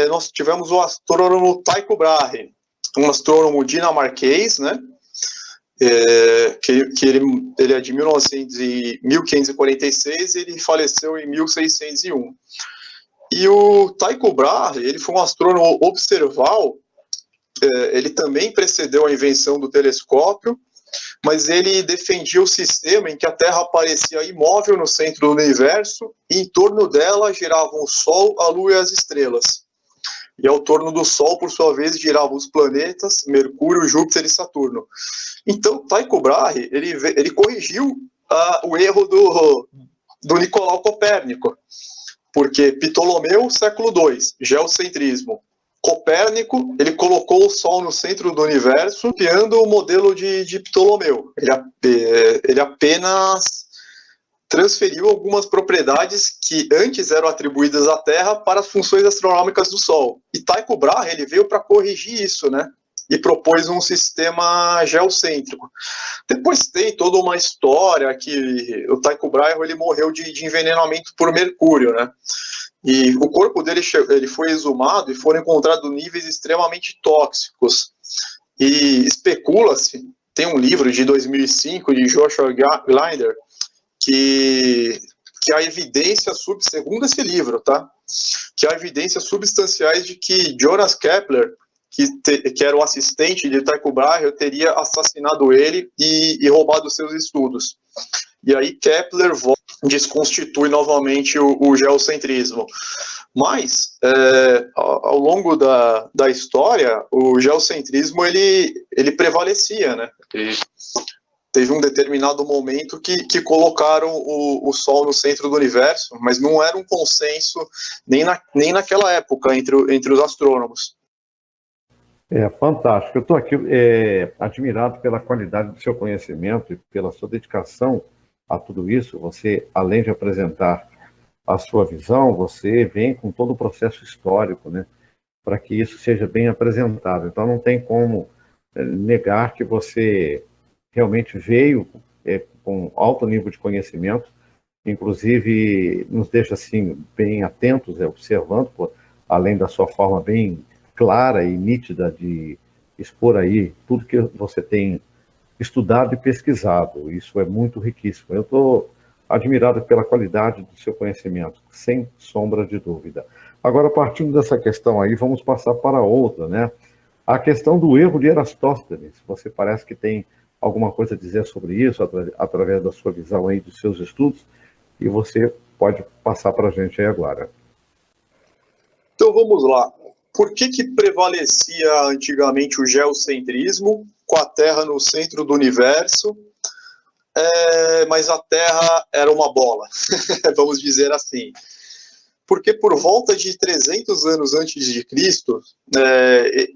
nós tivemos o astrônomo Tycho Brahe, um astrônomo dinamarquês, né? Que ele é de 1546 e ele faleceu em 1601. E o Tycho Brahe, ele foi um astrônomo observal, ele também precedeu a invenção do telescópio, mas ele defendia o sistema em que a Terra aparecia imóvel no centro do universo e em torno dela giravam o Sol, a Lua e as estrelas. E ao torno do Sol, por sua vez, giravam os planetas, Mercúrio, Júpiter e Saturno. Então, Tycho Brahe, ele corrigiu o erro do Nicolau Copérnico, porque Ptolomeu, século II, geocentrismo. Copérnico, ele colocou o Sol no centro do universo, criando o modelo de Ptolomeu. Ele apenas transferiu algumas propriedades que antes eram atribuídas à Terra para as funções astronômicas do Sol. E Tycho Brahe ele veio para corrigir isso, né? E propôs um sistema geocêntrico. Depois tem toda uma história que o Tycho Brahe ele morreu de envenenamento por mercúrio, né? E o corpo dele ele foi exumado e foram encontrados níveis extremamente tóxicos. E especula-se, tem um livro de 2005 de Joshua Gleinder, que há evidência, segundo esse livro, tá? Que há evidências substanciais de que Johannes Kepler, que era o assistente de Tycho Brahe, teria assassinado ele e roubado seus estudos. E aí Kepler desconstitui novamente o geocentrismo. Mas, ao longo da história, o geocentrismo ele prevalecia, né? Teve um determinado momento que colocaram o Sol no centro do universo, mas não era um consenso nem naquela época entre os astrônomos. É fantástico. Eu estou aqui admirado pela qualidade do seu conhecimento e pela sua dedicação a tudo isso. Você, além de apresentar a sua visão, você vem com todo o processo histórico, né, para que isso seja bem apresentado. Então, não tem como negar que você realmente veio com alto nível de conhecimento, inclusive nos deixa assim bem atentos, observando, além da sua forma bem clara e nítida de expor aí tudo que você tem estudado e pesquisado. Isso é muito riquíssimo. Eu estou admirado pela qualidade do seu conhecimento, sem sombra de dúvida. Agora, partindo dessa questão aí, vamos passar para outra, né? A questão do erro de Erastótenes. Você parece que tem alguma coisa a dizer sobre isso, através da sua visão aí, dos seus estudos, e você pode passar para a gente aí agora. Então vamos lá. Por que prevalecia antigamente o geocentrismo, com a Terra no centro do universo, mas a Terra era uma bola, vamos dizer assim? Porque por volta de 300 anos antes de Cristo,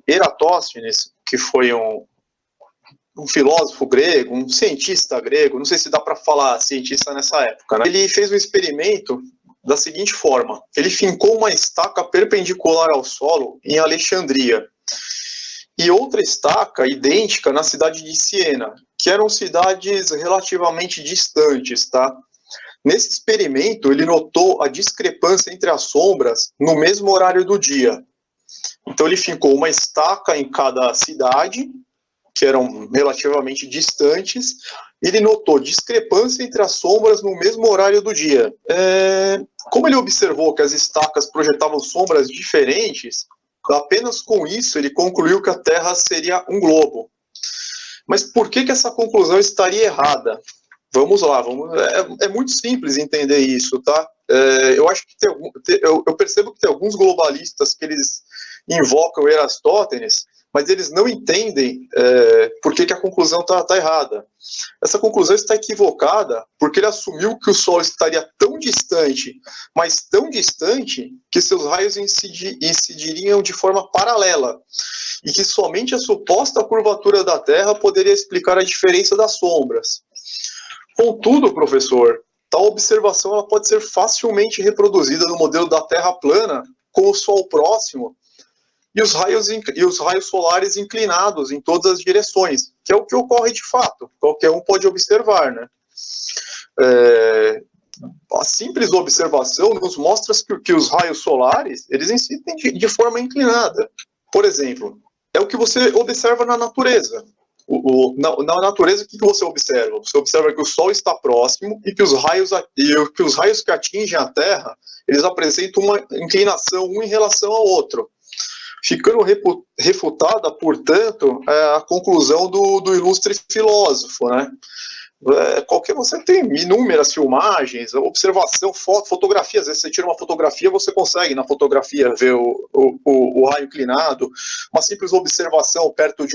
Eratóstenes, que foi um filósofo grego, um cientista grego, não sei se dá para falar cientista nessa época, né? Ele fez um experimento da seguinte forma: ele fincou uma estaca perpendicular ao solo em Alexandria e outra estaca idêntica na cidade de Siena, que eram cidades relativamente distantes, tá? Nesse experimento, ele notou a discrepância entre as sombras no mesmo horário do dia. Então, ele fincou uma estaca em cada cidade, que eram relativamente distantes, e ele notou discrepância entre as sombras no mesmo horário do dia. Como ele observou que as estacas projetavam sombras diferentes, apenas com isso ele concluiu que a Terra seria um globo. Mas por que essa conclusão estaria errada? Vamos lá, é muito simples entender isso, tá? Eu acho que eu percebo que tem alguns globalistas que eles invocam Erastótenes, mas eles não entendem por que a conclusão está errada. Essa conclusão está equivocada porque ele assumiu que o Sol estaria tão distante, mas tão distante, que seus raios incidiriam de forma paralela, e que somente a suposta curvatura da Terra poderia explicar a diferença das sombras. Contudo, professor, tal observação ela pode ser facilmente reproduzida no modelo da Terra plana, com o Sol próximo e os raios solares inclinados em todas as direções, que é o que ocorre de fato, qualquer um pode observar, né? A simples observação nos mostra que os raios solares, eles incidem de forma inclinada. Por exemplo, é o que você observa na natureza. Na natureza, o que você observa? Você observa que o Sol está próximo e que os raios que atingem a Terra, eles apresentam uma inclinação um em relação ao outro, ficando refutada, portanto, a conclusão do ilustre filósofo, né? Você tem inúmeras filmagens, observação, fotografia. Às vezes você tira uma fotografia, você consegue na fotografia ver o raio inclinado. Uma simples observação perto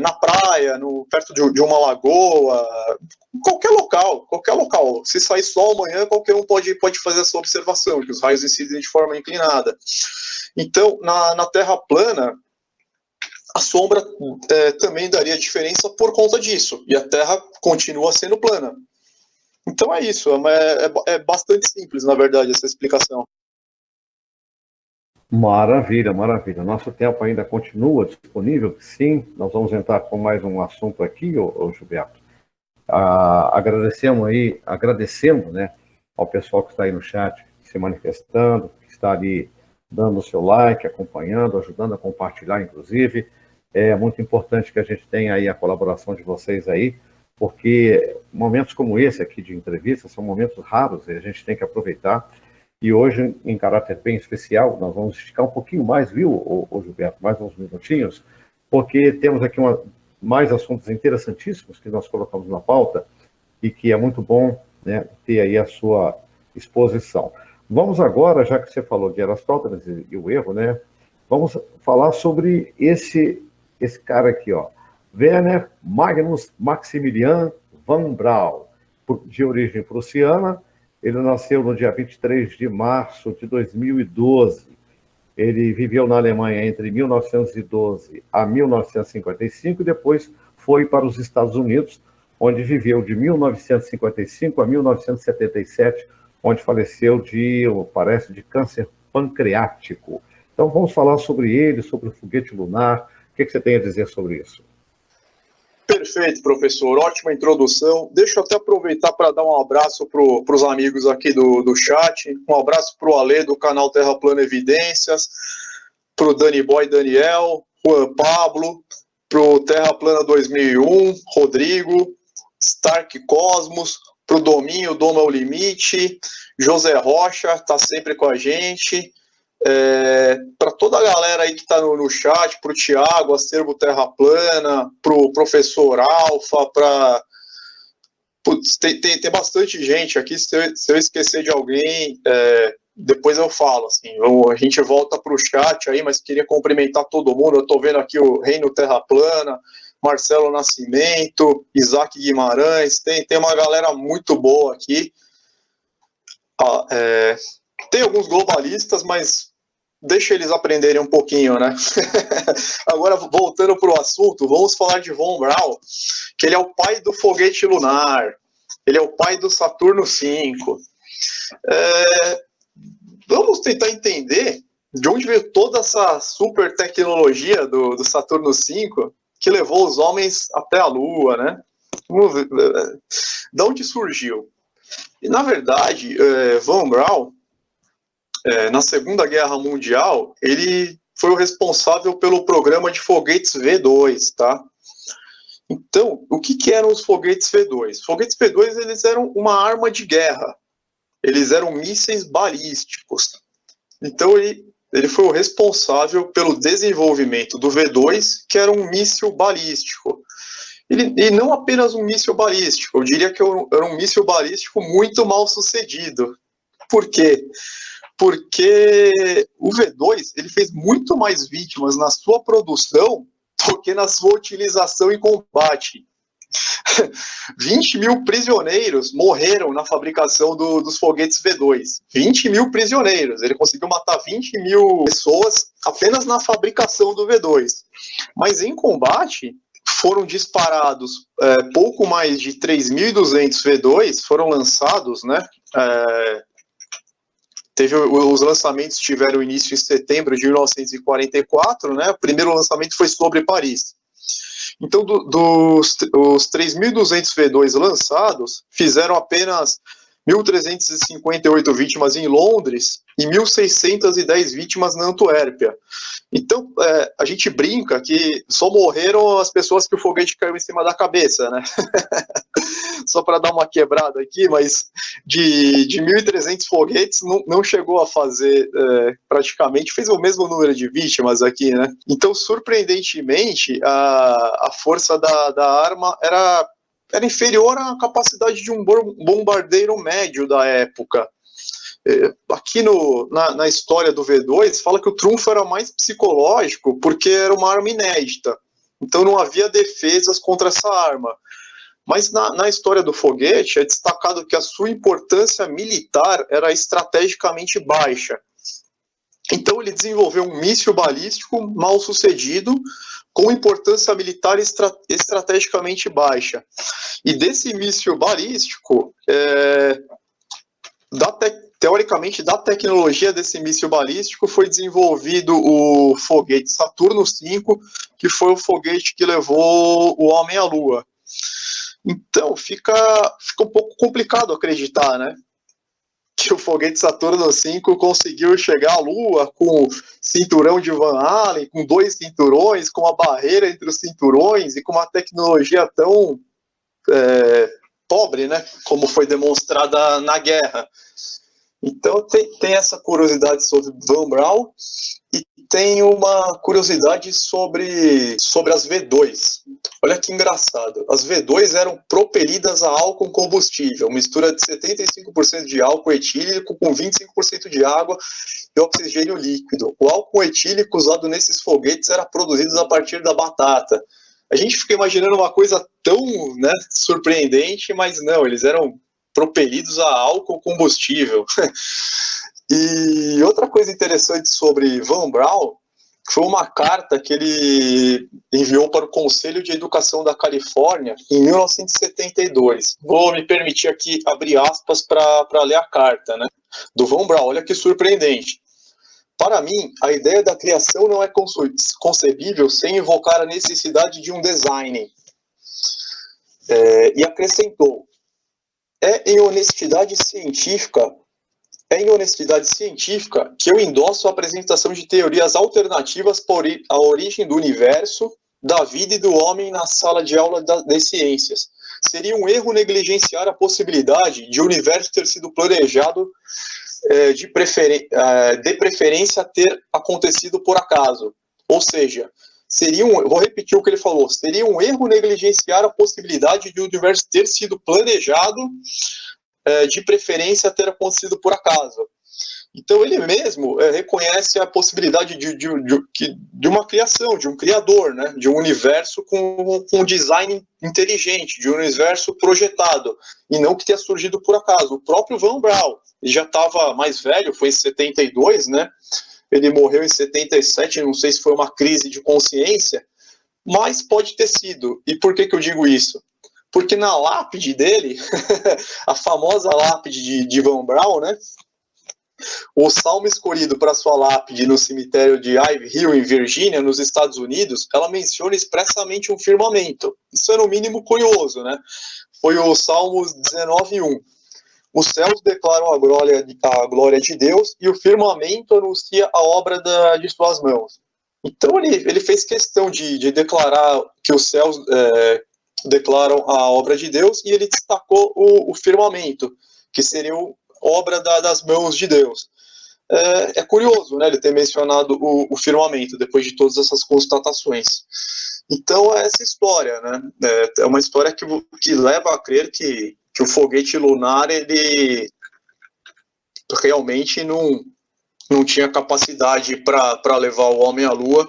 na praia, perto de uma lagoa, qualquer local. Se sair sol amanhã, qualquer um pode fazer essa observação, que os raios incidem de forma inclinada. Então, na Terra plana, a sombra também daria diferença por conta disso, e a Terra continua sendo plana. Então é isso, é bastante simples, na verdade, essa explicação. Maravilha, maravilha. Nosso tempo ainda continua disponível? Sim, nós vamos entrar com mais um assunto aqui, ô Gilberto. Agradecemos, né, ao pessoal que está aí no chat, se manifestando, que está ali dando o seu like, acompanhando, ajudando a compartilhar, inclusive. É muito importante que a gente tenha aí a colaboração de vocês aí, porque momentos como esse aqui de entrevista são momentos raros e a gente tem que aproveitar. E hoje, em caráter bem especial, nós vamos esticar um pouquinho mais, viu, Gilberto, mais uns minutinhos, porque temos aqui mais assuntos interessantíssimos que nós colocamos na pauta e que é muito bom, né, ter aí a sua exposição. Vamos agora, já que você falou de Aristóteles e o erro, né, vamos falar sobre esse cara aqui, ó, Werner Magnus Maximilian von Braun, de origem prussiana. Ele nasceu no dia 23 de março de 2012. Ele viveu na Alemanha entre 1912 a 1955 e depois foi para os Estados Unidos, onde viveu de 1955 a 1977, onde faleceu parece, de câncer pancreático. Então vamos falar sobre ele, sobre o foguete lunar. O que você tem a dizer sobre isso? Perfeito, professor. Ótima introdução. Deixa eu até aproveitar para dar um abraço para os amigos aqui do chat. Um abraço para o Ale, do canal Terra Plana Evidências, para o Dani Boy Daniel, Juan Pablo, para o Terra Plana 2001, Rodrigo, Stark Cosmos, para o Dominho, Doma ao Limite, José Rocha, está sempre com a gente. Para toda a galera aí que está no chat, para o Thiago, Acervo Terra Plana, para o professor Alfa, tem bastante gente aqui. Se eu esquecer de alguém, depois eu falo. Assim, a gente volta para o chat aí, mas queria cumprimentar todo mundo. Eu estou vendo aqui o Reino Terra Plana, Marcelo Nascimento, Isaac Guimarães, tem uma galera muito boa aqui. Tem alguns globalistas, mas deixa eles aprenderem um pouquinho, né? Agora, voltando para o assunto, vamos falar de Von Braun, que ele é o pai do foguete lunar, ele é o pai do Saturno V. Vamos tentar entender de onde veio toda essa super tecnologia do Saturno V, que levou os homens até a Lua, né? Vamos ver, de onde surgiu? E, na verdade, Von Braun, na Segunda Guerra Mundial, ele foi o responsável pelo programa de foguetes V2, tá? Então, o que eram os foguetes V2? Foguetes V2, eles eram uma arma de guerra. Eles eram mísseis balísticos. Então, ele foi o responsável pelo desenvolvimento do V2, que era um míssil balístico. E não apenas um míssil balístico, eu diria que era um míssil balístico muito mal sucedido. Por quê? Porque o V2 ele fez muito mais vítimas na sua produção do que na sua utilização em combate. 20 mil prisioneiros morreram na fabricação dos foguetes V2. 20 mil prisioneiros. Ele conseguiu matar 20 mil pessoas apenas na fabricação do V2. Mas em combate, foram disparados pouco mais de 3.200 V2, foram lançados, né? Os lançamentos tiveram início em setembro de 1944, né? O primeiro lançamento foi sobre Paris. Então, os 3.200 V2 lançados, fizeram apenas 1.358 vítimas em Londres e 1.610 vítimas na Antuérpia. Então, a gente brinca que só morreram as pessoas que o foguete caiu em cima da cabeça, né? Só para dar uma quebrada aqui, mas de 1.300 foguetes não chegou a fazer praticamente, fez o mesmo número de vítimas aqui, né? Então, surpreendentemente, a força da arma era inferior à capacidade de um bombardeiro médio da época. Aqui na história do V2, fala que o trunfo era mais psicológico, porque era uma arma inédita. Então não havia defesas contra essa arma. Mas na história do foguete, é destacado que a sua importância militar era estrategicamente baixa. Então ele desenvolveu um míssil balístico mal sucedido, com importância militar estrategicamente baixa. E desse míssil balístico, teoricamente, da tecnologia desse míssil balístico, foi desenvolvido o foguete Saturno V, que foi o foguete que levou o homem à Lua. Então, fica um pouco complicado acreditar, né? Que o foguete Saturno V conseguiu chegar à Lua com cinturão de Van Allen, com 2 cinturões, com uma barreira entre os cinturões e com uma tecnologia tão pobre, né? Como foi demonstrada na guerra. Então, tem essa curiosidade sobre Von Braun e tem uma curiosidade sobre as V2. Olha que engraçado. As V2 eram propelidas a álcool combustível, mistura de 75% de álcool etílico com 25% de água e oxigênio líquido. O álcool etílico usado nesses foguetes era produzido a partir da batata. A gente fica imaginando uma coisa tão, né, surpreendente, mas não, eles eram propelidos a álcool combustível. E outra coisa interessante sobre Van Braun foi uma carta que ele enviou para o Conselho de Educação da Califórnia em 1972. Vou me permitir aqui abrir aspas para ler a carta, né, do Van Braun. Olha que surpreendente. Para mim, a ideia da criação não é concebível sem invocar a necessidade de um design. E acrescentou, é em honestidade científica que eu endosso a apresentação de teorias alternativas para a origem do universo, da vida e do homem na sala de aula das ciências. Seria um erro negligenciar a possibilidade de o universo ter sido planejado de preferência ter acontecido por acaso. Ou seja, vou repetir o que ele falou, seria um erro negligenciar a possibilidade de o universo ter sido planejado de preferência ter acontecido por acaso. Então ele mesmo reconhece a possibilidade de uma criação, de um criador, né? De um universo com um design inteligente, de um universo projetado, e não que tenha surgido por acaso. O próprio Van Braun, ele já estava mais velho, foi em 72, né? Ele morreu em 77, não sei se foi uma crise de consciência, mas pode ter sido. E por que eu digo isso? Porque na lápide dele, a famosa lápide de Van Braun, né? O salmo escolhido para sua lápide no cemitério de Ivy Hill, em Virgínia, nos Estados Unidos, ela menciona expressamente um firmamento. Isso é no mínimo curioso, né? Foi o Salmos 19:1. Os céus declaram a glória de Deus e o firmamento anuncia a obra de suas mãos. Então ele fez questão de declarar que os céus declaram a obra de Deus, e ele destacou o firmamento, que seria obra das mãos de Deus. É curioso, né, ele ter mencionado o firmamento, depois de todas essas constatações. Então é essa história, né, é uma história que leva a crer que o foguete lunar, ele realmente não tinha capacidade para levar o homem à Lua,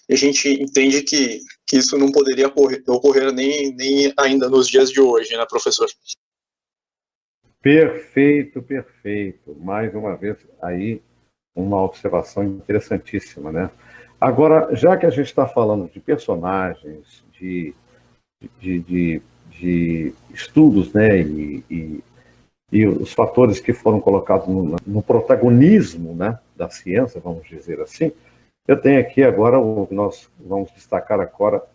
e a gente entende que isso não poderia ocorrer nem ainda nos dias de hoje, né, professor? Perfeito, perfeito. Mais uma vez, aí, uma observação interessantíssima, né? Agora, já que a gente está falando de personagens, de estudos, né, e os fatores que foram colocados no protagonismo, né, da ciência, vamos dizer assim, eu tenho aqui agora, nós vamos destacar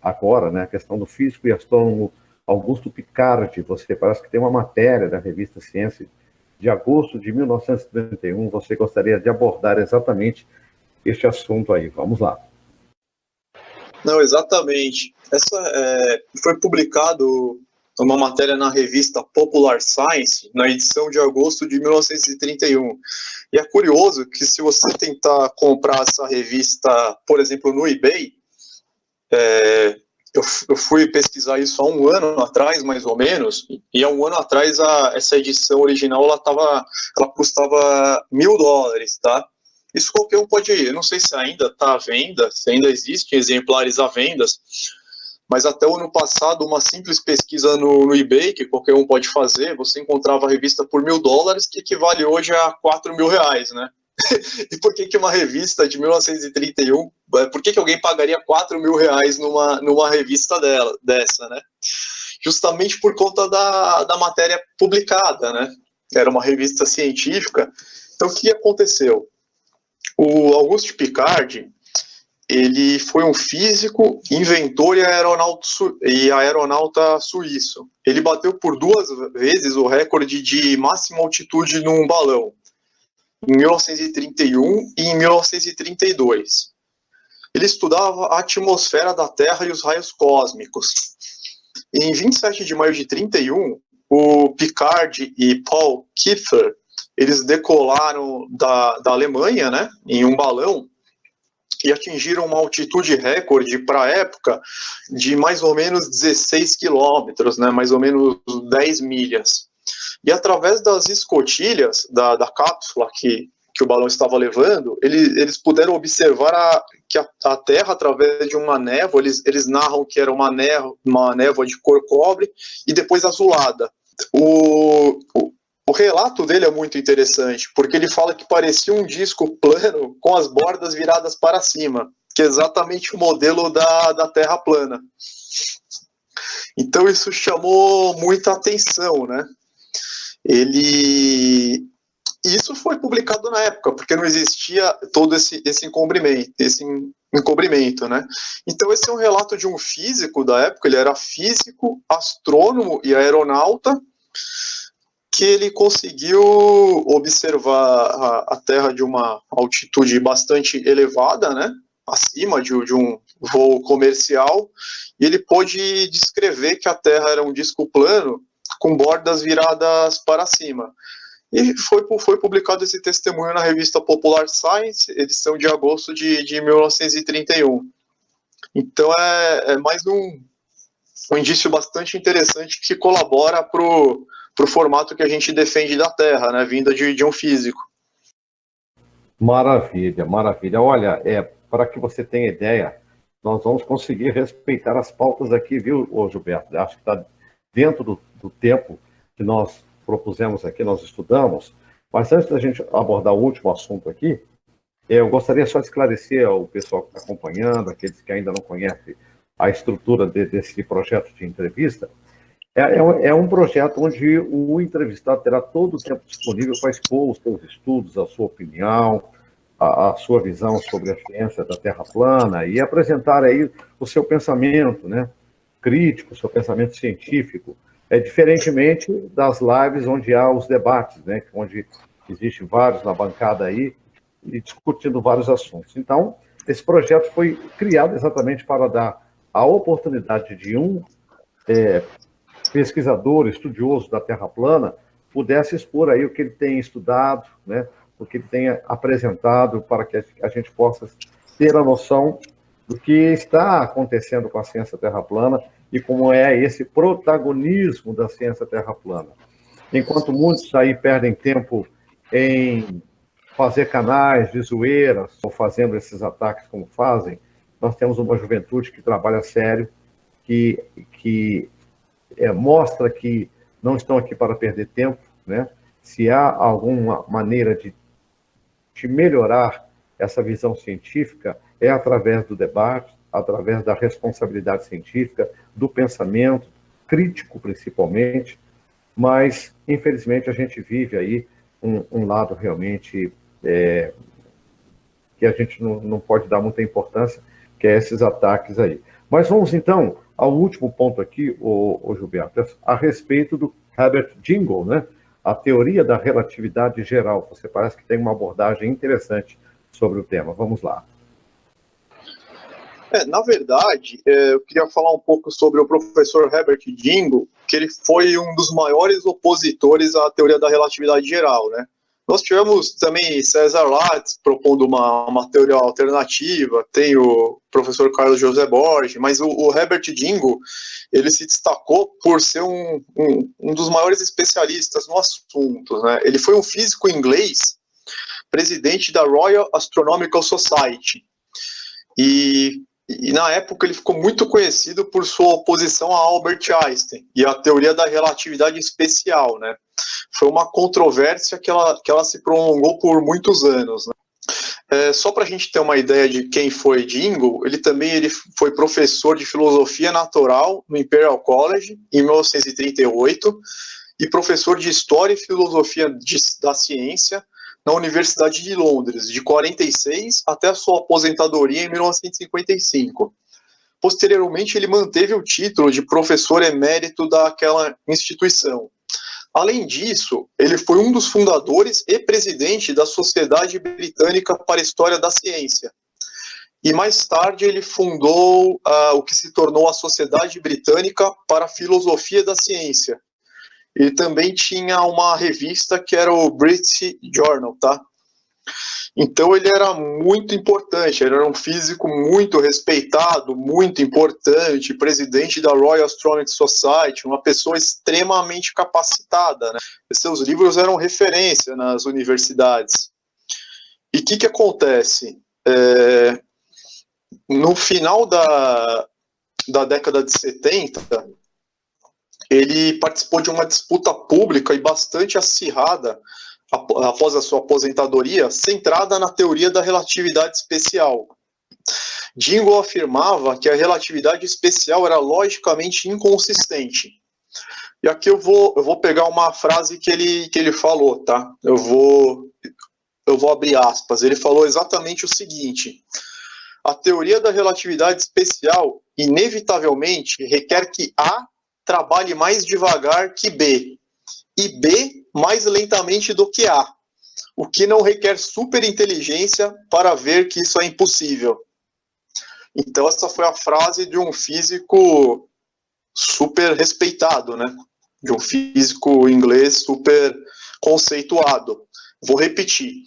agora, né, a questão do físico e astrônomo Augusto Picardi. Você parece que tem uma matéria da revista Ciência de agosto de 1931. Você gostaria de abordar exatamente este assunto aí. Vamos lá. Não, exatamente. Essa foi publicado uma matéria na revista Popular Science, na edição de agosto de 1931. E é curioso que, se você tentar comprar essa revista, por exemplo, no eBay, eu fui pesquisar isso há um ano atrás, mais ou menos, e há um ano atrás essa edição original ela custava $1.000, tá? Isso qualquer um pode ir. Eu não sei se ainda está à venda, se ainda existem exemplares à venda, mas até o ano passado, uma simples pesquisa no eBay, que qualquer um pode fazer, você encontrava a revista por $1.000, que equivale hoje a R$4.000, né? E por que uma revista de 1931, por que alguém pagaria R$4.000 numa revista dessa, né? Justamente por conta da matéria publicada, né? Era uma revista científica. Então, o que aconteceu? O Auguste Picardi, ele foi um físico, inventor e aeronauta suíço. Ele bateu por 2 vezes o recorde de máxima altitude num balão, em 1931 e em 1932. Ele estudava a atmosfera da Terra e os raios cósmicos. Em 27 de maio de 31, o Picardi e Paul Kiefer, eles decolaram da Alemanha, né, em um balão, e atingiram uma altitude recorde para a época de mais ou menos 16 quilômetros, né, mais ou menos 10 milhas. E através das escotilhas da cápsula que o balão estava levando, eles puderam observar que a Terra, através de uma névoa, eles narram que era uma névoa de cor cobre e depois azulada. O relato dele é muito interessante, porque ele fala que parecia um disco plano com as bordas viradas para cima, que é exatamente o modelo da Terra plana. Então isso chamou muita atenção, né? Isso foi publicado na época, porque não existia todo esse encobrimento, né? Então esse é um relato de um físico da época, ele era físico, astrônomo e aeronauta, que ele conseguiu observar a Terra de uma altitude bastante elevada, né? Acima de um voo comercial, e ele pôde descrever que a Terra era um disco plano com bordas viradas para cima. E foi publicado esse testemunho na revista Popular Science, edição de agosto de 1931. Então é mais um indício bastante interessante que colabora para o formato que a gente defende da Terra, né, vinda de um físico. Maravilha, maravilha. Olha, para que você tenha ideia, nós vamos conseguir respeitar as pautas aqui, viu, Gilberto? Acho que está dentro do tempo que nós propusemos aqui, nós estudamos. Mas antes da gente abordar o último assunto aqui, eu gostaria só de esclarecer ao pessoal que está acompanhando, aqueles que ainda não conhecem a estrutura desse projeto de entrevista. É um projeto onde o entrevistado terá todo o tempo disponível para expor os seus estudos, a sua opinião, a sua visão sobre a ciência da Terra plana e apresentar aí o seu pensamento, né, crítico, o seu pensamento científico, diferentemente das lives onde há os debates, né, onde existem vários na bancada aí e discutindo vários assuntos. Então, esse projeto foi criado exatamente para dar a oportunidade de um pesquisador, estudioso da Terra plana, pudesse expor aí o que ele tem estudado, né, o que ele tem apresentado, para que a gente possa ter a noção do que está acontecendo com a ciência Terra plana e como é esse protagonismo da ciência Terra plana. Enquanto muitos aí perdem tempo em fazer canais de zoeiras, ou fazendo esses ataques como fazem, nós temos uma juventude que trabalha sério, que mostra que não estão aqui para perder tempo, né? Se há alguma maneira de melhorar essa visão científica, é através do debate, através da responsabilidade científica, do pensamento crítico, principalmente, mas, infelizmente, a gente vive aí um lado realmente que a gente não pode dar muita importância, que é esses ataques aí. Mas vamos, então, ao último ponto aqui, o Gilberto, a respeito do Herbert Jingel, né? A teoria da relatividade geral. Você parece que tem uma abordagem interessante sobre o tema. Vamos lá. Na verdade, eu queria falar um pouco sobre o professor Herbert Jingel, que ele foi um dos maiores opositores à teoria da relatividade geral, né? Nós tivemos também César Latz propondo uma teoria alternativa, tem o professor Carlos José Borges, mas o Herbert Jingel, ele se destacou por ser um dos maiores especialistas no assunto, né? Ele foi um físico inglês, presidente da Royal Astronomical Society, e na época ele ficou muito conhecido por sua oposição a Albert Einstein e a teoria da relatividade especial, né? Foi uma controvérsia que ela se prolongou por muitos anos, né? Só para a gente ter uma ideia de quem foi Jingel, ele foi professor de filosofia natural no Imperial College em 1938 e professor de história e filosofia da ciência na Universidade de Londres, de 46 até a sua aposentadoria em 1955. Posteriormente, ele manteve o título de professor emérito daquela instituição. Além disso, ele foi um dos fundadores e presidente da Sociedade Britânica para a História da Ciência. E mais tarde ele fundou o que se tornou a Sociedade Britânica para a Filosofia da Ciência. Ele também tinha uma revista que era o British Journal, tá? Então ele era muito importante, ele era um físico muito respeitado, muito importante, presidente da Royal Astronomical Society, uma pessoa extremamente capacitada, né? Seus livros eram referência nas universidades. E o que acontece? No final da década de 70, ele participou de uma disputa pública e bastante acirrada após a sua aposentadoria, centrada na teoria da relatividade especial. Dingle afirmava que a relatividade especial era logicamente inconsistente. E aqui eu vou pegar uma frase que ele falou, tá? Eu vou abrir aspas. Ele falou exatamente o seguinte: a teoria da relatividade especial inevitavelmente requer que A trabalhe mais devagar que B, e B mais lentamente do que A, o que não requer superinteligência para ver que isso é impossível. Então essa foi a frase de um físico super respeitado, né? De um físico inglês super conceituado. Vou repetir.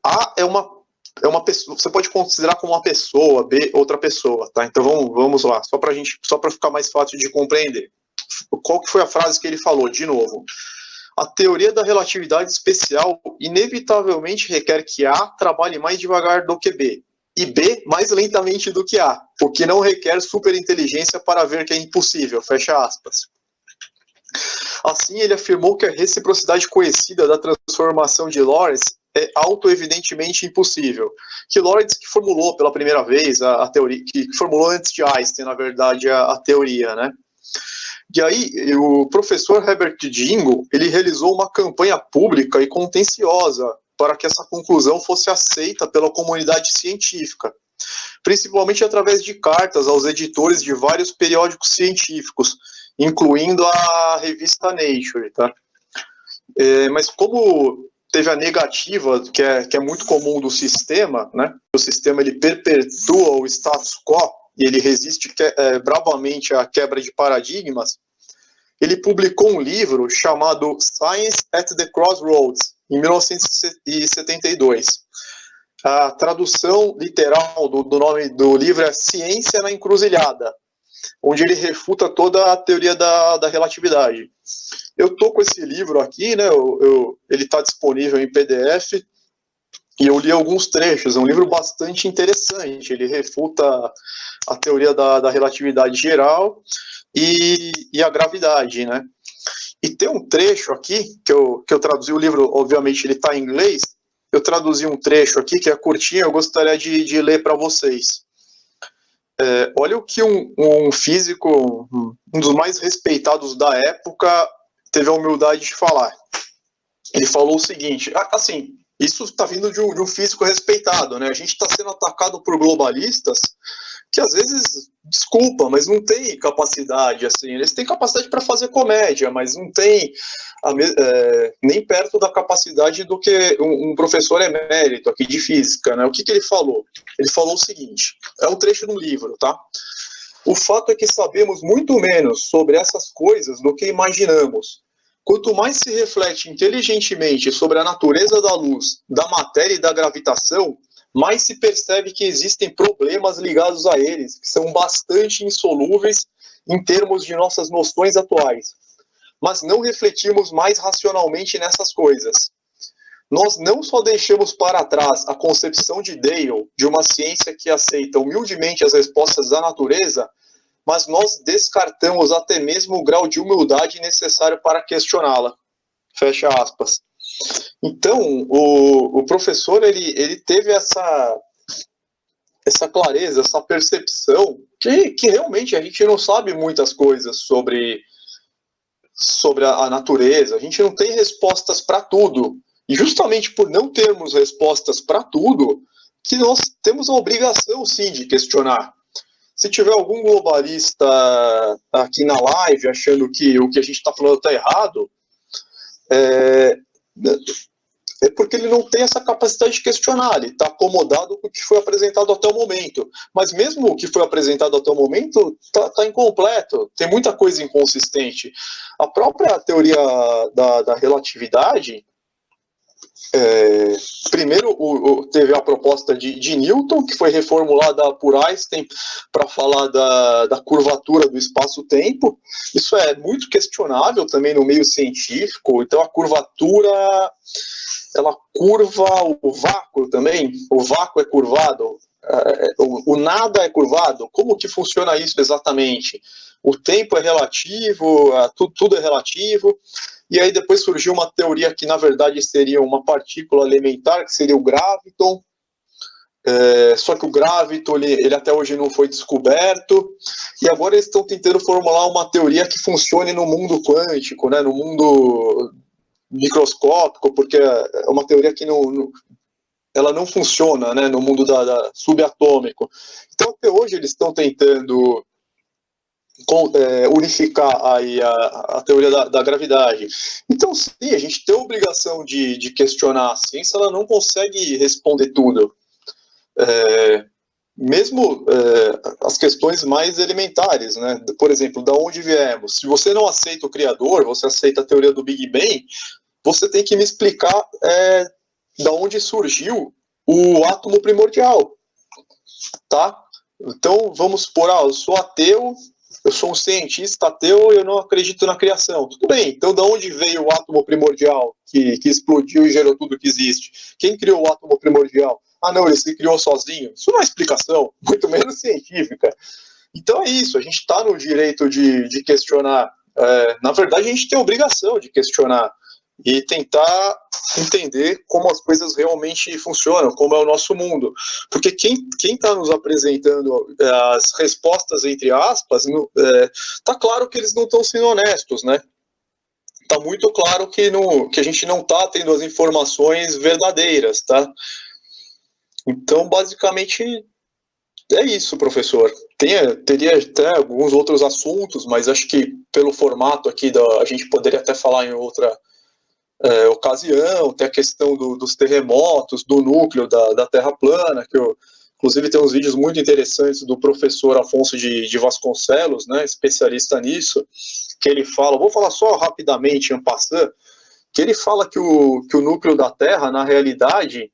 A é uma pessoa, você pode considerar como uma pessoa, B outra pessoa, tá? Então vamos lá, só para ficar mais fácil de compreender. Qual que foi a frase que ele falou? De novo. A teoria da relatividade especial inevitavelmente requer que A trabalhe mais devagar do que B, e B mais lentamente do que A, o que não requer superinteligência para ver que é impossível, fecha aspas. Assim, ele afirmou que a reciprocidade conhecida da transformação de Lorentz é auto-evidentemente impossível. Que Lorentz que formulou pela primeira vez a teoria, que formulou antes de Einstein, na verdade, a teoria, né? E aí, o professor Herbert Dingle, ele realizou uma campanha pública e contenciosa para que essa conclusão fosse aceita pela comunidade científica, principalmente através de cartas aos editores de vários periódicos científicos, incluindo a revista Nature, tá? Mas como teve a negativa, que é muito comum do sistema, né? O sistema ele perpetua o status quo e ele resiste bravamente à quebra de paradigmas. Ele publicou um livro chamado Science at the Crossroads, em 1972. A tradução literal do nome do livro é Ciência na Encruzilhada, onde ele refuta toda a teoria da relatividade. Eu estou com esse livro aqui, né? Ele está disponível em PDF, e eu li alguns trechos. É um livro bastante interessante. Ele refuta a teoria da relatividade geral e a gravidade, né? E tem um trecho aqui, que eu traduzi o livro, obviamente ele está em inglês, eu traduzi um trecho aqui, que é curtinho, eu gostaria de ler para vocês. Olha o que um físico, um dos mais respeitados da época, teve a humildade de falar. Ele falou o seguinte, assim, isso está vindo de um físico respeitado, né? A gente está sendo atacado por globalistas que às vezes, desculpa, mas não tem capacidade, assim, eles têm capacidade para fazer comédia, mas não tem nem perto da capacidade do que um professor emérito aqui de física, né? O que ele falou? Ele falou o seguinte, é um trecho do livro, tá? O fato é que sabemos muito menos sobre essas coisas do que imaginamos. Quanto mais se reflete inteligentemente sobre a natureza da luz, da matéria e da gravitação, mais se percebe que existem problemas ligados a eles, que são bastante insolúveis em termos de nossas noções atuais. Mas não refletimos mais racionalmente nessas coisas. Nós não só deixamos para trás a concepção de Dale, de uma ciência que aceita humildemente as respostas da natureza, mas nós descartamos até mesmo o grau de humildade necessário para questioná-la. Fecha aspas. Então, o professor, ele teve essa clareza, essa percepção, que realmente a gente não sabe muitas coisas sobre a natureza, a gente não tem respostas para tudo. E justamente por não termos respostas para tudo, que nós temos a obrigação, sim, de questionar. Se tiver algum globalista aqui na live achando que o que a gente está falando está errado, é porque ele não tem essa capacidade de questionar, ele está acomodado com o que foi apresentado até o momento. Mas mesmo o que foi apresentado até o momento está incompleto, tem muita coisa inconsistente. A própria teoria da relatividade, primeiro teve a proposta de Newton, que foi reformulada por Einstein para falar da curvatura do espaço-tempo. Isso é muito questionável também no meio científico. Então a curvatura, ela curva o vácuo também, o vácuo é curvado. o nada é curvado? Como que funciona isso exatamente? O tempo é relativo, tudo é relativo, e aí depois surgiu uma teoria que na verdade seria uma partícula elementar, que seria o graviton, só que o graviton ele até hoje não foi descoberto, e agora eles estão tentando formular uma teoria que funcione no mundo quântico, né, no mundo microscópico, porque é uma teoria que ela não funciona, né, no mundo subatômico. Então, até hoje, eles estão tentando unificar aí a teoria da gravidade. Então, sim, a gente tem a obrigação de questionar a ciência, ela não consegue responder tudo. Mesmo as questões mais elementares, né? Por exemplo, da onde viemos? Se você não aceita o Criador, você aceita a teoria do Big Bang, você tem que me explicar da onde surgiu o átomo primordial, tá? Então, vamos supor, eu sou ateu, eu sou um cientista ateu e eu não acredito na criação. Tudo bem, então de onde veio o átomo primordial que explodiu e gerou tudo que existe? Quem criou o átomo primordial? Ah, não, ele se criou sozinho. Isso não é explicação, muito menos científica. Então é isso, a gente está no direito de questionar. Na verdade, a gente tem a obrigação de questionar e tentar entender como as coisas realmente funcionam, como é o nosso mundo. Porque quem está nos apresentando as respostas, entre aspas, está claro que eles não estão sendo honestos, né? Está muito claro que a gente não está tendo as informações verdadeiras, tá? Então, basicamente, é isso, professor. Teria até alguns outros assuntos, mas acho que pelo formato aqui, a gente poderia até falar em outra ocasião, tem a questão dos terremotos, do núcleo da Terra plana, que inclusive tem uns vídeos muito interessantes do professor Afonso de Vasconcelos, né, especialista nisso, que ele fala, vou falar só rapidamente, en passant, que ele fala que o núcleo da Terra, na realidade,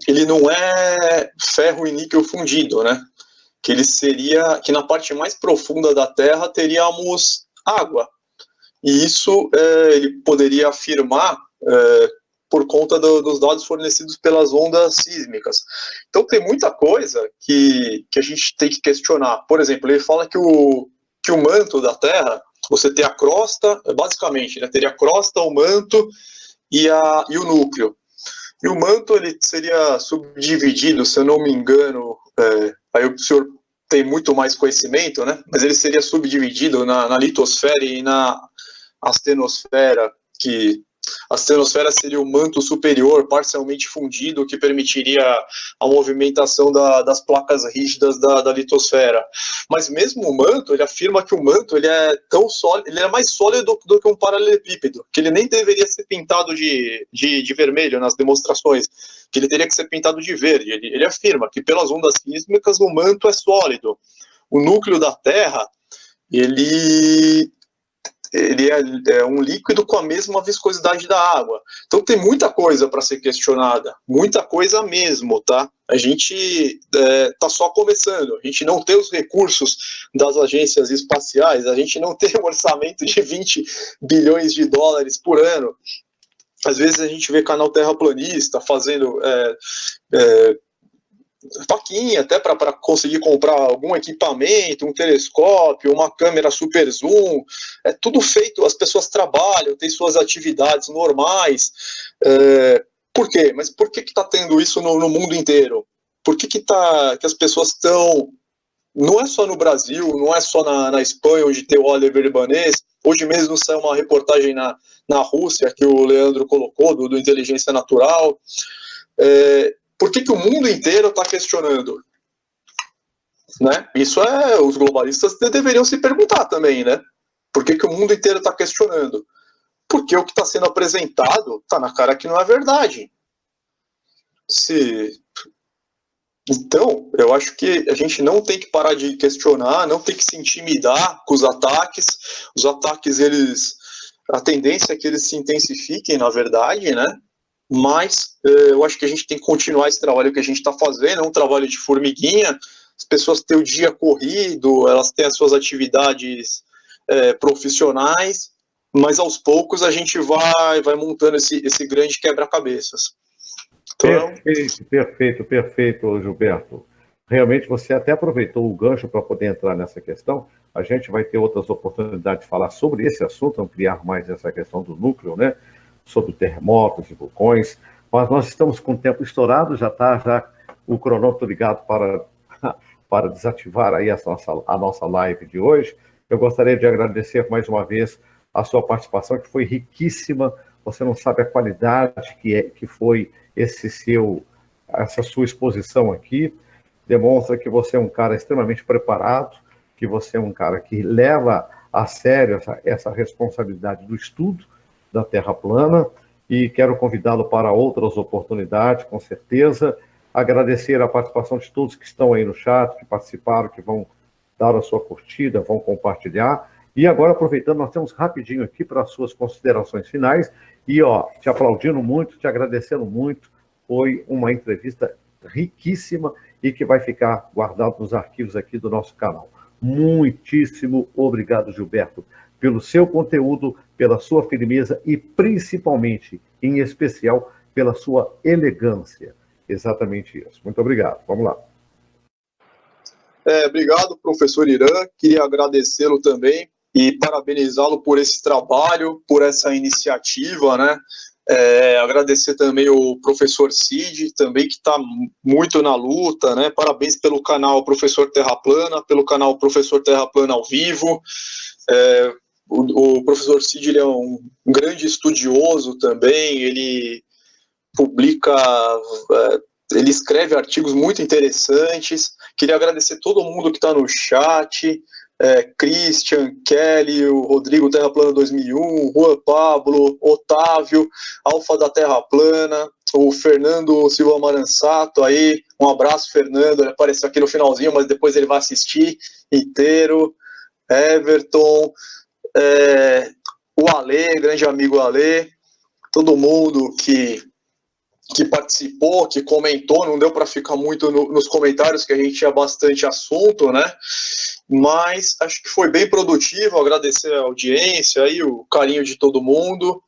ele não é ferro e níquel fundido, né, que na parte mais profunda da Terra teríamos água. E isso ele poderia afirmar por conta dos dados fornecidos pelas ondas sísmicas. Então tem muita coisa que a gente tem que questionar. Por exemplo, ele fala que o manto da Terra, você tem a crosta, basicamente, né, teria a crosta, o manto e o núcleo. E o manto ele seria subdividido, se eu não me engano, aí o senhor tem muito mais conhecimento, né? Mas ele seria subdividido na litosfera e na astenosfera, que a astenosfera seria o manto superior parcialmente fundido, que permitiria a movimentação das placas rígidas da litosfera. Mas mesmo o manto, ele afirma que o manto ele é tão sólido, ele é mais sólido do que um paralelepípedo, que ele nem deveria ser pintado de vermelho nas demonstrações, que ele teria que ser pintado de verde. Ele afirma que pelas ondas sísmicas o manto é sólido. O núcleo da Terra, ele é um líquido com a mesma viscosidade da água. Então tem muita coisa para ser questionada, muita coisa mesmo, tá? A gente está só começando, a gente não tem os recursos das agências espaciais, a gente não tem um orçamento de 20 bilhões de dólares por ano. Às vezes a gente vê canal terraplanista fazendo faquinha até para conseguir comprar algum equipamento, um telescópio, uma câmera super zoom, é tudo feito, as pessoas trabalham, têm suas atividades normais, por quê? Mas por que está tendo isso no mundo inteiro? Por que as pessoas estão, não é só no Brasil, não é só na Espanha, onde tem o Oliver Ibanez, hoje mesmo saiu uma reportagem na Rússia, que o Leandro colocou, do Inteligência Natural, por que o mundo inteiro está questionando? Né? Isso os globalistas deveriam se perguntar também, né? Por que o mundo inteiro está questionando? Porque o que está sendo apresentado está na cara que não é verdade. Então, eu acho que a gente não tem que parar de questionar, não tem que se intimidar com os ataques. Os ataques, a tendência é que eles se intensifiquem, na verdade, né? Mas eu acho que a gente tem que continuar esse trabalho que a gente está fazendo, é um trabalho de formiguinha, as pessoas têm o dia corrido, elas têm as suas atividades profissionais, mas aos poucos a gente vai montando esse grande quebra-cabeças. Então, Perfeito, Gilberto. Realmente você até aproveitou o gancho para poder entrar nessa questão. A gente vai ter outras oportunidades de falar sobre esse assunto, ampliar mais essa questão do núcleo, né? Sobre terremotos e vulcões. Mas nós estamos com o tempo estourado, já está o cronômetro ligado para desativar aí a nossa live de hoje. Eu gostaria de agradecer mais uma vez a sua participação, que foi riquíssima. Você não sabe a qualidade que foi essa sua exposição aqui. Demonstra que você é um cara extremamente preparado, que você é um cara que leva a sério essa responsabilidade do estudo da Terra plana, e quero convidá-lo para outras oportunidades, com certeza. Agradecer a participação de todos que estão aí no chat, que participaram, que vão dar a sua curtida, vão compartilhar. E agora, aproveitando, nós temos rapidinho aqui para as suas considerações finais, e te aplaudindo muito, te agradecendo muito. Foi uma entrevista riquíssima e que vai ficar guardado nos arquivos aqui do nosso canal. Muitíssimo obrigado, Gilberto, pelo seu conteúdo, pela sua firmeza e principalmente, em especial, pela sua elegância. Exatamente isso. Muito obrigado. Vamos lá. Obrigado, professor Irã. Queria agradecê-lo também e parabenizá-lo por esse trabalho, por essa iniciativa, né? Agradecer também o professor Cid, também, que está muito na luta, né? Parabéns pelo canal Professor Terra Plana, pelo canal Professor Terra Plana ao vivo. O professor Cid, ele é um grande estudioso também, ele publica, ele escreve artigos muito interessantes. Queria agradecer todo mundo que está no chat, Christian, Kelly, o Rodrigo Terra Plana 2001, Juan Pablo, Otávio, Alfa da Terra Plana, o Fernando Silva Marançato aí, um abraço, Fernando, ele apareceu aqui no finalzinho, mas depois ele vai assistir inteiro, Everton, o Ale, grande amigo Ale, todo mundo que participou, que comentou, não deu para ficar muito nos comentários, que a gente tinha bastante assunto, né? Mas acho que foi bem produtivo. Agradecer a audiência aí, o carinho de todo mundo,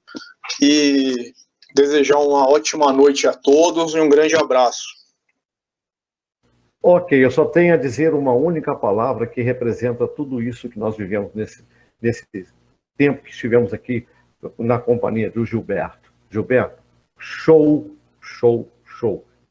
e desejar uma ótima noite a todos e um grande abraço. Ok, eu só tenho a dizer uma única palavra que representa tudo isso que nós vivemos nesse tempo que estivemos aqui na companhia do Gilberto. Gilberto, show.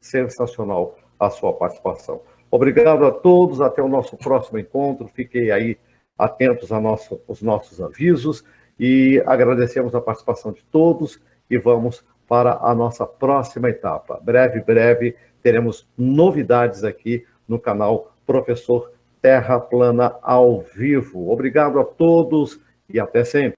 Sensacional a sua participação. Obrigado a todos, até o nosso próximo encontro. Fiquem aí atentos aos nossos avisos e agradecemos a participação de todos e vamos para a nossa próxima etapa. Breve, teremos novidades aqui no canal Professor Terra Plana ao vivo. Obrigado a todos e até sempre.